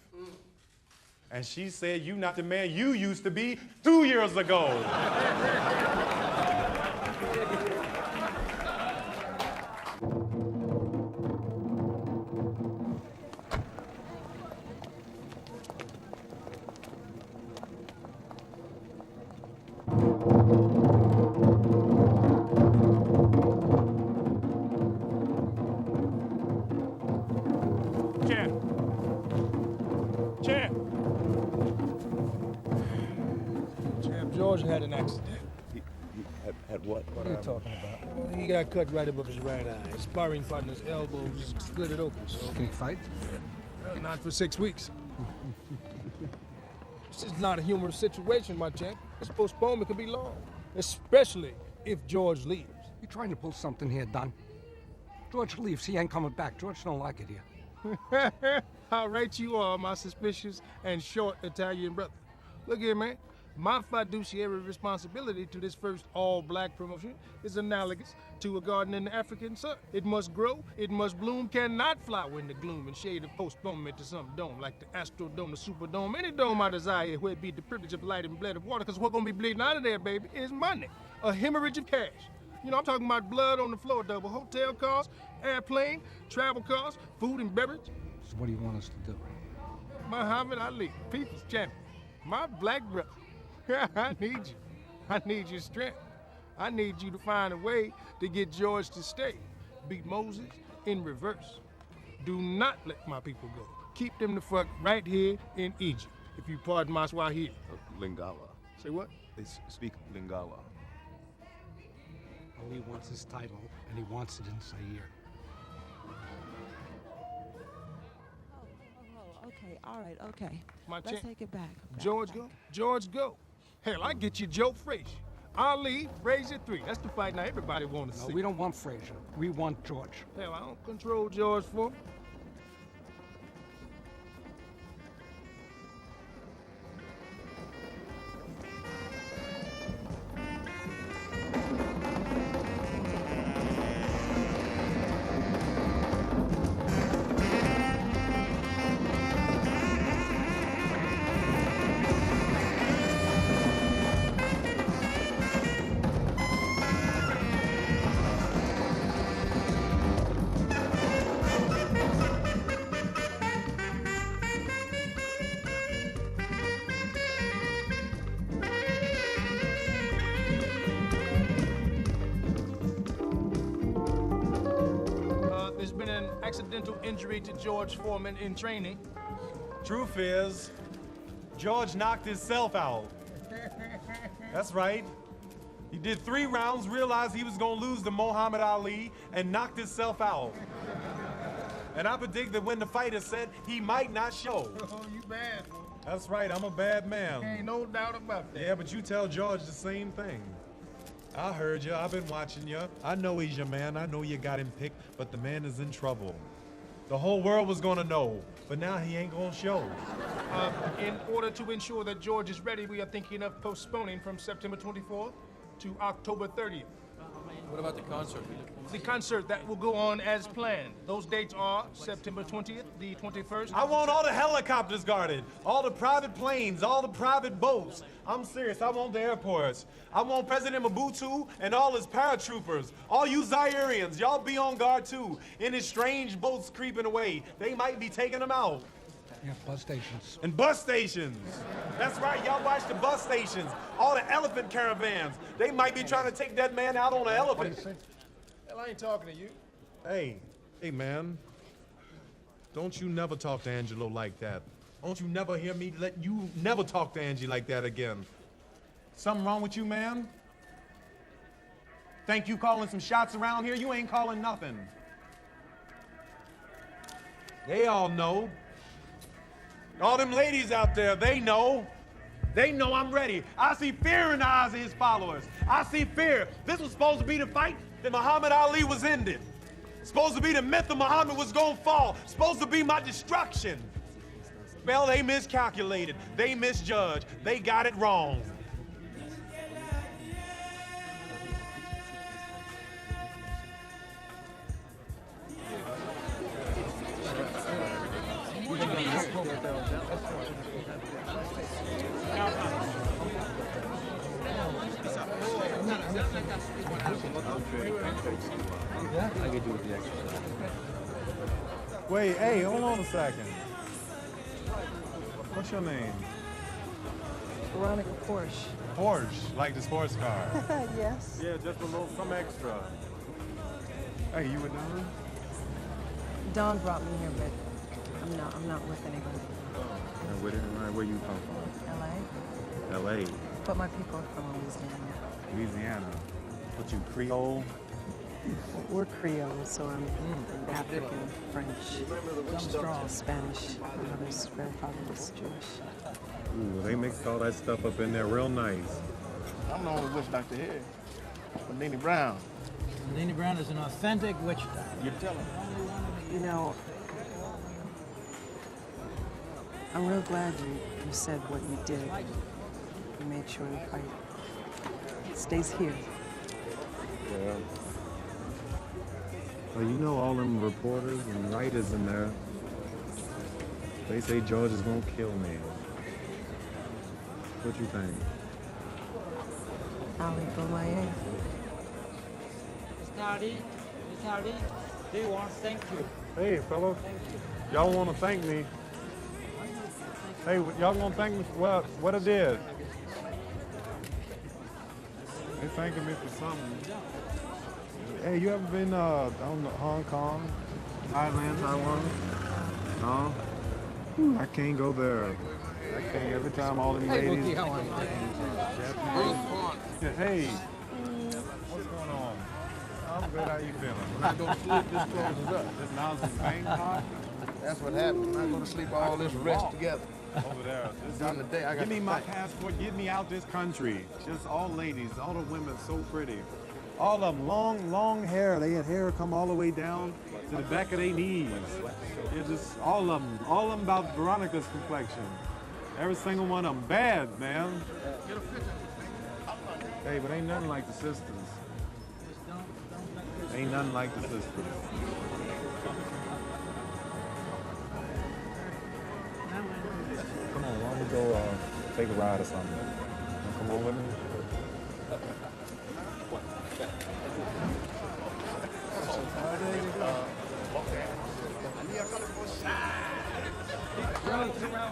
And she said you not the man you used to be 2 years ago. George had an accident. Had what? What are you talking about? He got cut right above his right eye. His sparring partner's elbow just split it open, so... Can he fight? Not for 6 weeks. This is not a humorous situation, my champ. This postponement could be long, especially if George leaves. You trying to pull something here, Don? George leaves, he ain't coming back. George don't like it here. How right you are, my suspicious and short Italian brother. Look here, man. My fiduciary responsibility to this first all-black promotion is analogous to a garden in the African sun. It must grow, it must bloom, cannot flower in the gloom and shade of postponement to some dome, like the Astrodome, the Superdome, any dome I desire, where it be the privilege of light and blood of water, because what's gonna be bleeding out of there, baby, is money, a hemorrhage of cash. You know, I'm talking about blood on the floor, double hotel costs, airplane, travel costs, food and beverage. So what do you want us to do? Muhammad Ali, people's champion, my black brother. I need you. I need your strength. I need you to find a way to get George to stay. Beat Moses in reverse. Do not let my people go. Keep them the fuck right here in Egypt, if you pardon my Swahili. Lingala. Say what? They speak Lingala. Ali wants his title, and he wants it in Zaire. Okay, all right, okay. My Let's champ. take it back. George go? George go. Hell, I get you Joe Frazier. Ali, Frazier 3. That's the fight now everybody wants to see. No, we don't want Frazier. We want George. Hell, I don't control George Foreman. Accidental injury to George Foreman in training. Truth is, George knocked himself out. That's right. He did 3 rounds, realized he was gonna lose to Muhammad Ali, and knocked himself out. And I predict that when the fighter said he might not show. Oh, you bad. That's right, I'm a bad man. Ain't no doubt about that. Yeah, but you tell George the same thing. I heard you, I've been watching you. I know he's your man, I know you got him picked, but the man is in trouble. The whole world was gonna know, but now he ain't gonna show. In order to ensure that George is ready, we are thinking of postponing from September 24th to October 30th. What about the concert? The concert, that will go on as planned. Those dates are September 20th, the 21st. I want all the helicopters guarded, all the private planes, all the private boats. I'm serious, I want the airports. I want President Mobutu and all his paratroopers. All you Zairians, y'all be on guard too. In his strange boats creeping away, they might be taking them out. Yeah, bus stations. And bus stations. That's right, y'all watch the bus stations. All the elephant caravans. They might be trying to take that man out on an elephant. Hell, I ain't talking to you. Hey man. Don't you never talk to Angelo like that. Don't you never hear me let you never talk to Angie like that again. Something wrong with you, man? Think you calling some shots around here? You ain't calling nothing. They all know. All them ladies out there, they know. They know I'm ready. I see fear in the eyes of his followers. I see fear. This was supposed to be the fight that Muhammad Ali was ended. Supposed to be the myth of Muhammad was gonna fall. Supposed to be my destruction. Well, they miscalculated. They misjudged. They got it wrong. I could do with the exercise. Wait, hey, hold on a second. What's your name? Veronica Porsche. Porsche, like the sports car. Yes. Yeah, just a little, some extra. Hey, you with Don? Don brought me here, but I'm not with anybody. And where you come from? LA? LA. But my people are from Louisiana. Louisiana. What you, Creole? We're Creole, so I'm African, French, Spanish. My mother's grandfather was Jewish. Ooh, they mixed all that stuff up in there real nice. I'm the only witch doctor here. But Nene Brown. Nene Brown is an authentic witch doctor. You're telling. You know, I'm real glad you said what you did. We made sure the fight stays here. Yeah. Well, you know all them reporters and writers in there. They say George is gonna kill me. What you think? I'll leave for my egg. Mr. Howdy, Miss Howdy, they want to thank you. Hey, fellas. Y'all want to thank me. Hey, y'all want to thank me for what I did? They thanking me for something. Hey, you ever been on Hong Kong, Thailand, Taiwan? No? Whew, I can't go there. I can't. Every time all them Hey, ladies. Wookie, how are you? Yeah, hey, what's going on? I'm good. How you feeling? We're not gonna sleep. This closes up. This now's in Bangkok. That's what happens. We're not gonna sleep all this rest together. Over there. During the day, I got Give me to my fight. passport. Get me out this country. Just all ladies, all the women, so pretty. All of them, long hair. They had hair come all the way down to the back of their knees. Yeah, just all of them about Veronica's complexion. Every single one of them, bad, man. Hey, but ain't nothing like the sisters. Ain't nothing like the sisters. Come on, why don't we go take a ride or something? You come on with me?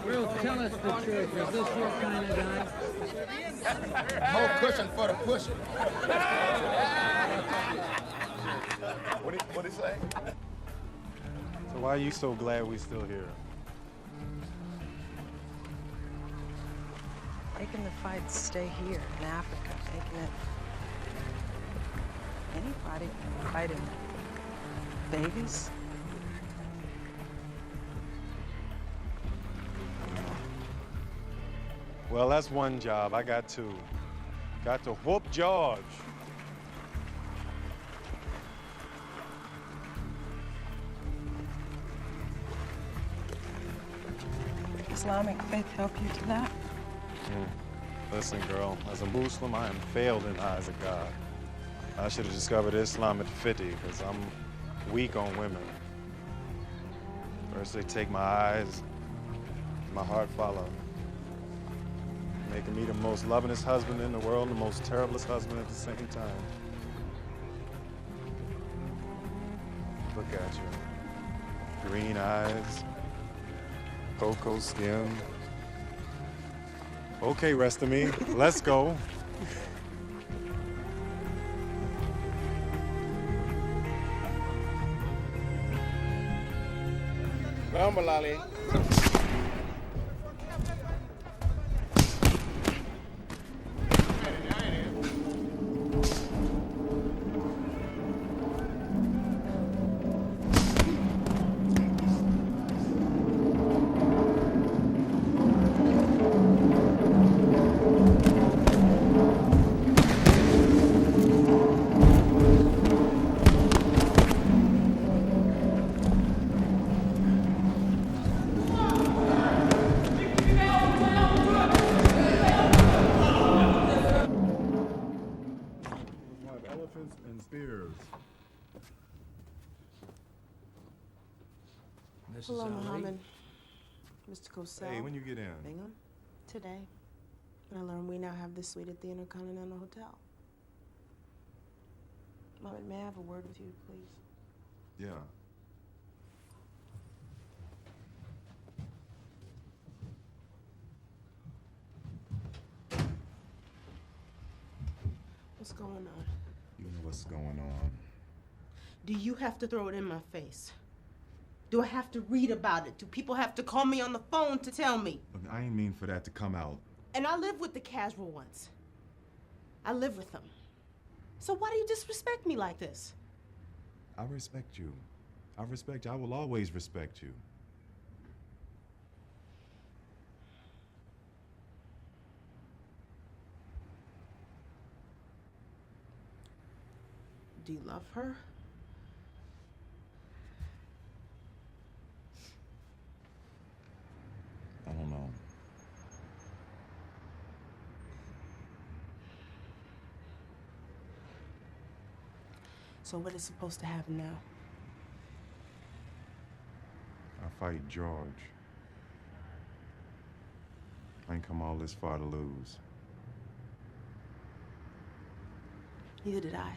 Real, tell us the truth. Is this your kind of guy? More cushion for the pushing. What'd he say? So why are you so glad we're still here? Making the fight stay here in Africa, making it. Anybody can fight in Vegas. Well, that's one job. I got two. Got to whoop George. Islamic faith help you to that? Listen, girl, as a Muslim, I am failed in the eyes of God. I should have discovered Islam at 50, because I'm weak on women. First they take my eyes, my heart follow. Making me the most lovingest husband in the world and the most terriblest husband at the same time. Look at you. Green eyes, cocoa skin. Okay, rest of me, let's go. Rambalali. Elephants and spears. Hello, Muhammad. Mr. Cosell. Hey, when you get in? Bingham. Today. I learned we now have this suite at the Intercontinental Hotel. Muhammad, may I have a word with you, please? Yeah. What's going on? You know what's going on. Do you have to throw it in my face? Do I have to read about it? Do people have to call me on the phone to tell me? Look, I ain't mean for that to come out. And I live with the casual ones. I live with them. So why do you disrespect me like this? I respect you. I respect you. I will always respect you. Do you love her? I don't know. So what is supposed to happen now? I fight George. I ain't come all this far to lose. Neither did I.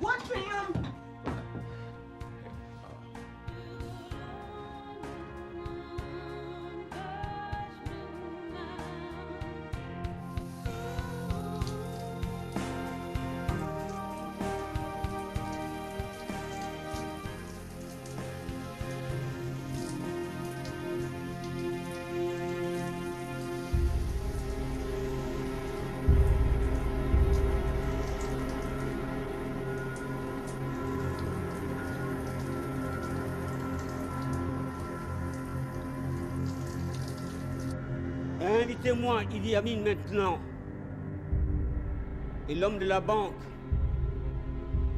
What, ma'am? Invitez-moi Idi Amin maintenant. Et l'homme de la banque.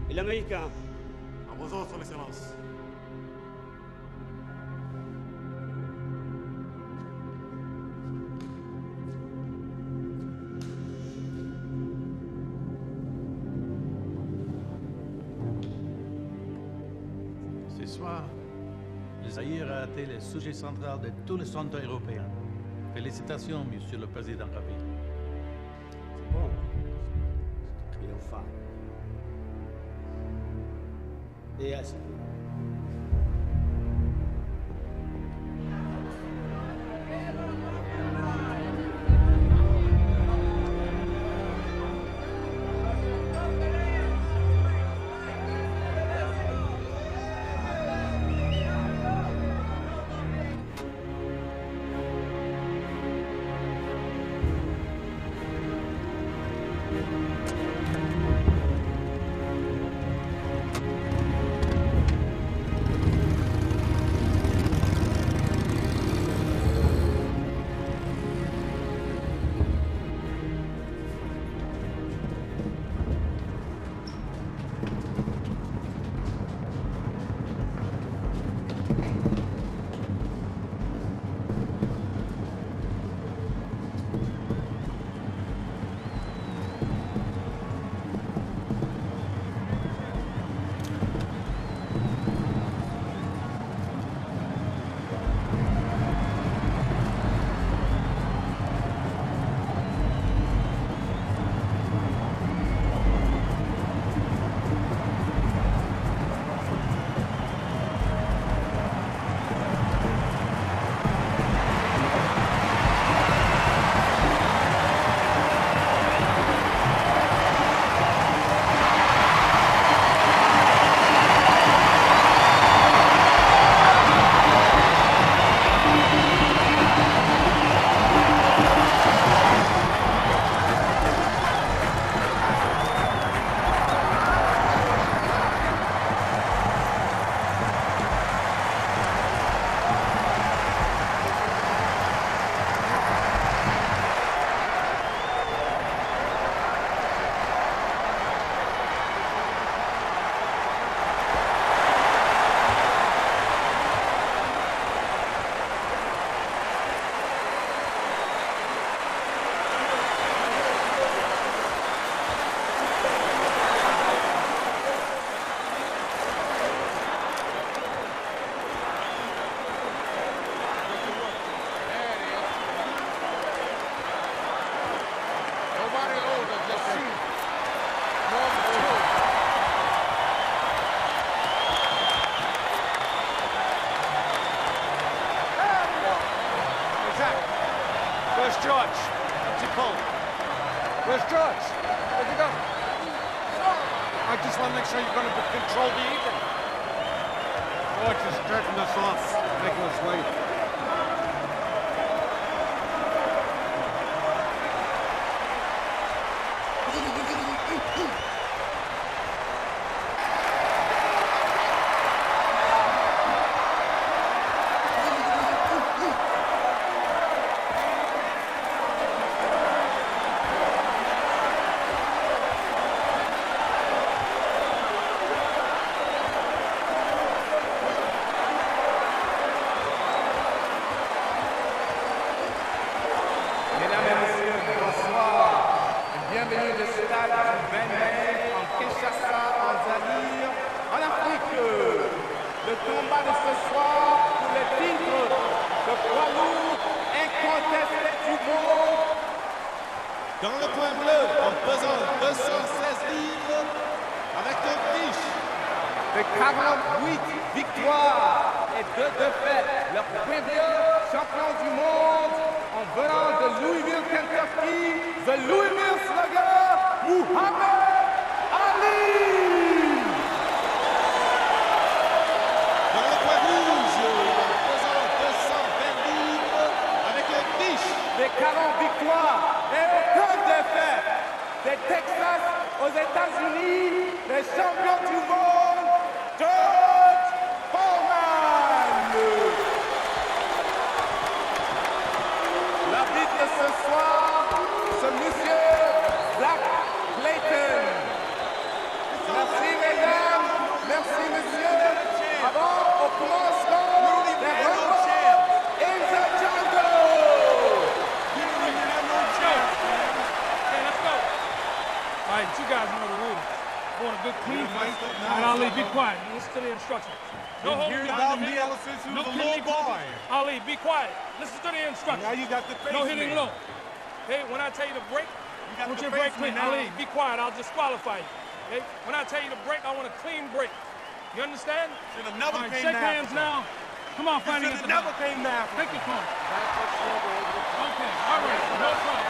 Et l'Américain. À vos ordres, Son Excellence. Ce soir, le Zaïre a été le sujet central de tous les centres européens. Félicitations, Monsieur le Président Kabila. C'est bon. Triomphal. Et à ce Where's George? What's he pulled? Where's George? Where'd you go? I just want to make sure you're going to control the evening. George is jerking us off, making us wait. champion de stade du Ben Mai en Kinshasa, en Zaïre, en Afrique. Le combat de ce soir pour le titre de poids lourd incontesté du monde. Dans le coin bleu, en pesant 216 livres, avec un fiche de 48 victoires et 2 défaites. Le premier champion du monde en venant de Louisville, Kentucky, the Louisville Slugger, Muhammad Ali. Dans le coin rouge, en pesant 220 livres, avec un fiche de 40 victoires et aucun défaite. De Texas aux États-Unis, les champions du monde, George Foreman. L'arbitre de ce soir, c'est monsieur Zach Clayton. Merci mesdames, merci messieurs. Avant, au commencement, les Rumble in the jungle. All right, you guys know the rules. I want a good clean fight, and Ali, be quiet. Listen to the instructions. No holding here's down about the me head. ever since you No was a little kicking. boy. Ali, be quiet. Listen to the instructions. Now you got to face No hitting me. low. Hey, when I tell you to break, I want you to break clean. Ali, be quiet. I'll disqualify you. Okay? When I tell you to break, I want a clean break. You understand? Should have never All right, came shake to hands Africa. now. Come on, fighting. Should have never came to Africa. Take your corner. Okay, all right, no problem.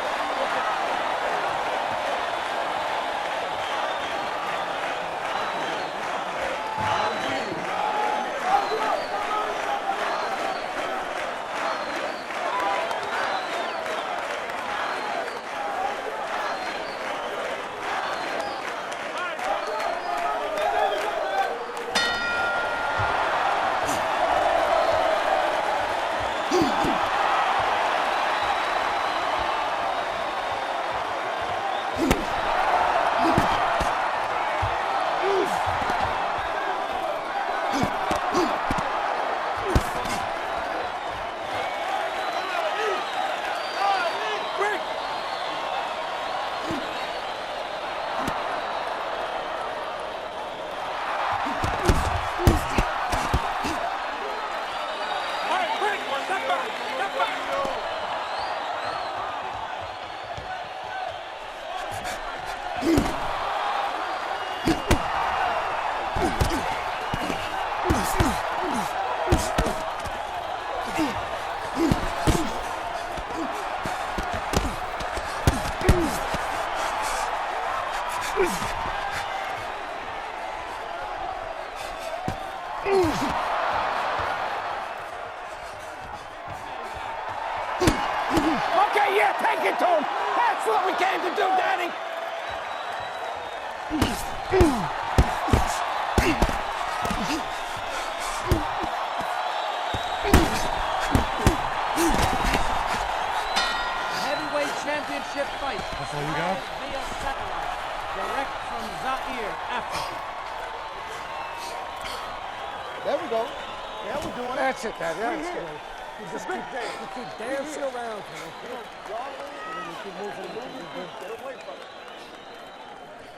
Okay, yeah, take it to him. That's what we came to do, Daddy. Heavyweight championship fight. That's all you got? Via satellite, direct from Zaire, Africa. There we go. Yeah, we're doing it. That's it, Daddy. That's We're it. here. You just keep dancing around. You keep moving. Get away from it.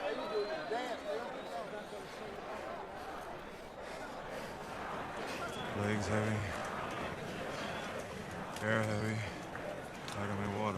How you do? You dance, Legs heavy. Hair heavy. Like I'm in water.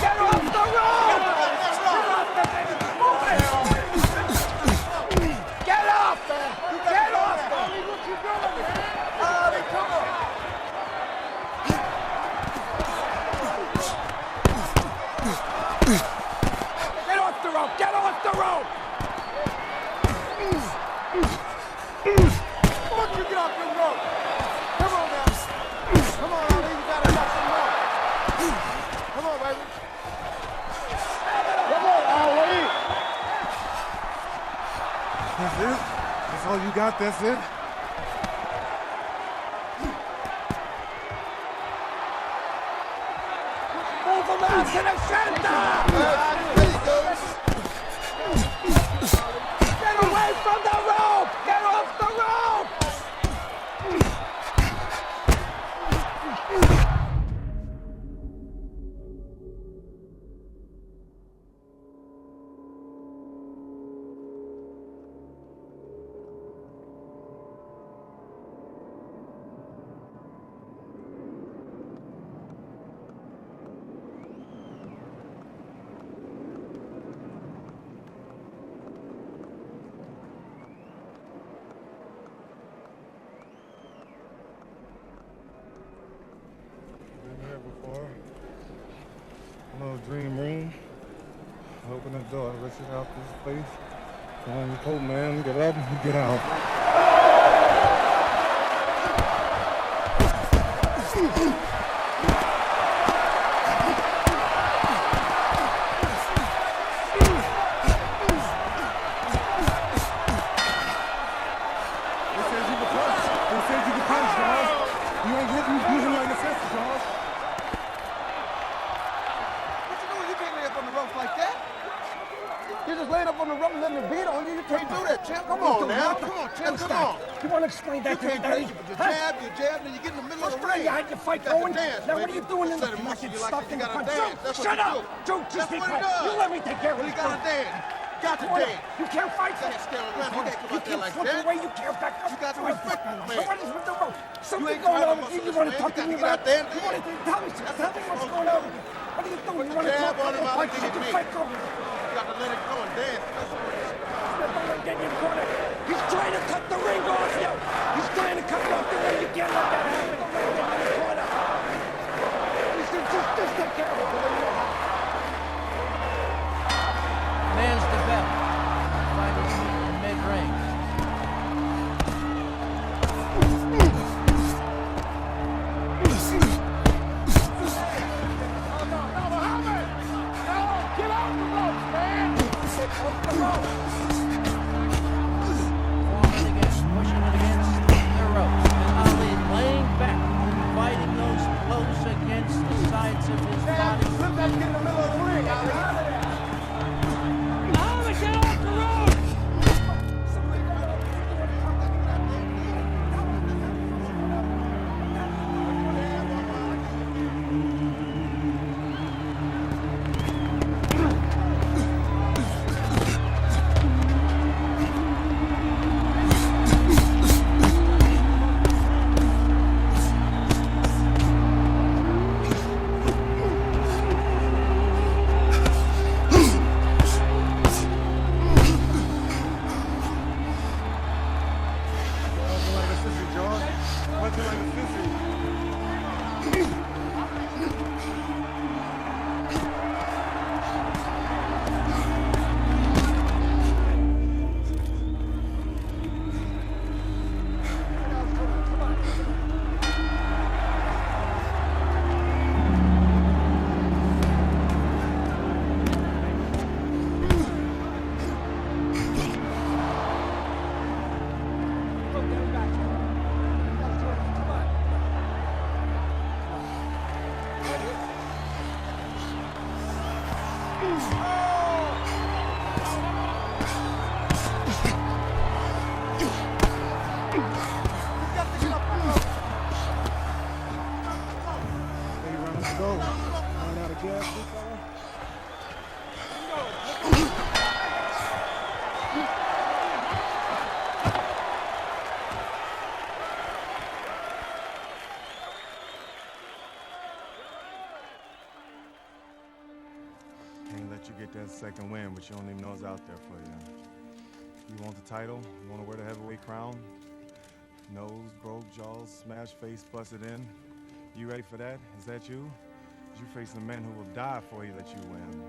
Get off the road! out, that's it. Move him out to the center! Get away from the rope! Get off the rope! Before. A little dream room. Open the door, let's get out this place. Come on, your coat, man. Get up and get out. Explain that to me, Daddy. You jab, and you get in the middle of the ring. You had your fight going. Dance, now what are baby. you doing in the Instead of fucking muscle, stuck in the punch? dance. Shut up! Joe, just be quiet. You let me take care of it. it. You gotta dance. Got to dance. You can't fight. You can't stand around. You can't come out there like flip that. away. You can't back up. You got to respect me, man. What is with the rope? Something ain't going gonna on. muscle You this, want to man. talk to You me gotta about get out there and You want to tell me what's going on? What are you doing? You want to Jab talk on to him, me? I'll Fight, give it you me. fight, go. You got to let it go and dance. Get in your corner. He's trying to cut the ring off you. He's trying to cut it off the ring. You can't let that happen. Get in the corner. Just take care of it. Man's the bell. Fighters meet in mid-ring. Get off the ropes, man. Off the ropes. Pushing it against the ropes. And Ali laying back, fighting those blows against the sides of his body. Let that get in the middle of the ring. Out of there. Ali, get off the road! Can't let you get that second win, but you don't even know it's out there for you. You want the title? You want to wear the heavyweight crown? Nose broke, jaws smashed, face busted in. You ready for that? Is that you? You facing a man who will die for you that you win.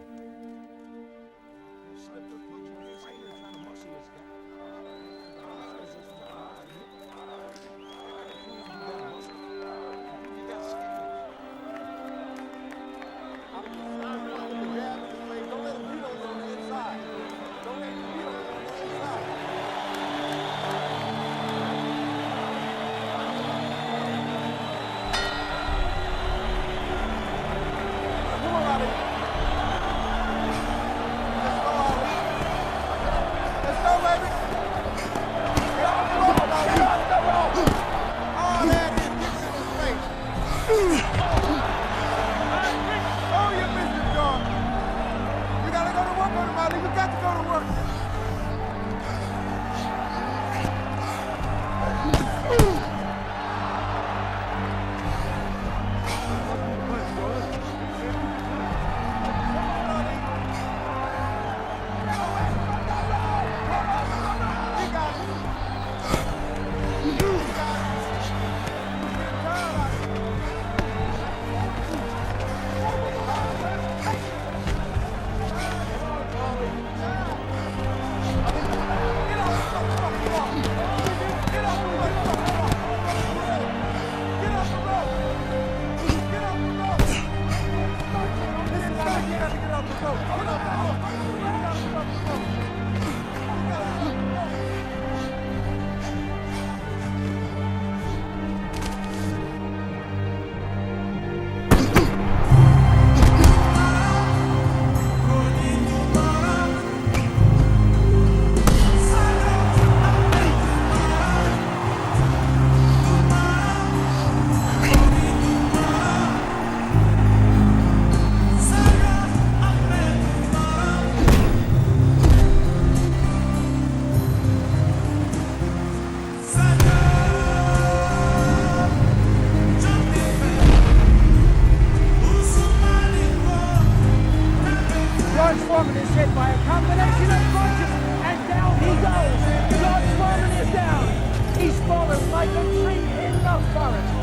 like a tree in the forest.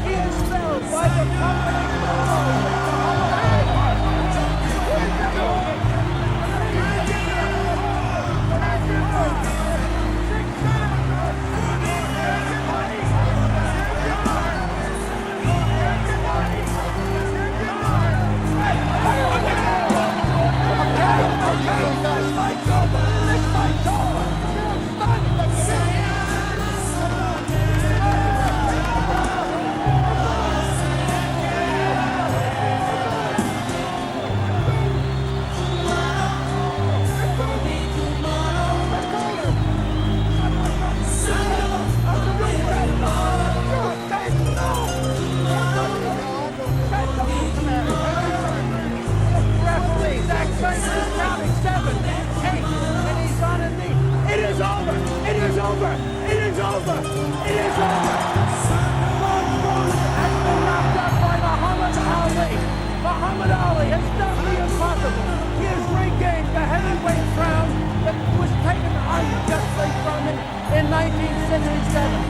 He is felled by the combination of Muhammad Ali has done the impossible. He has regained the heavyweight crown that was taken unjustly from him in 1967.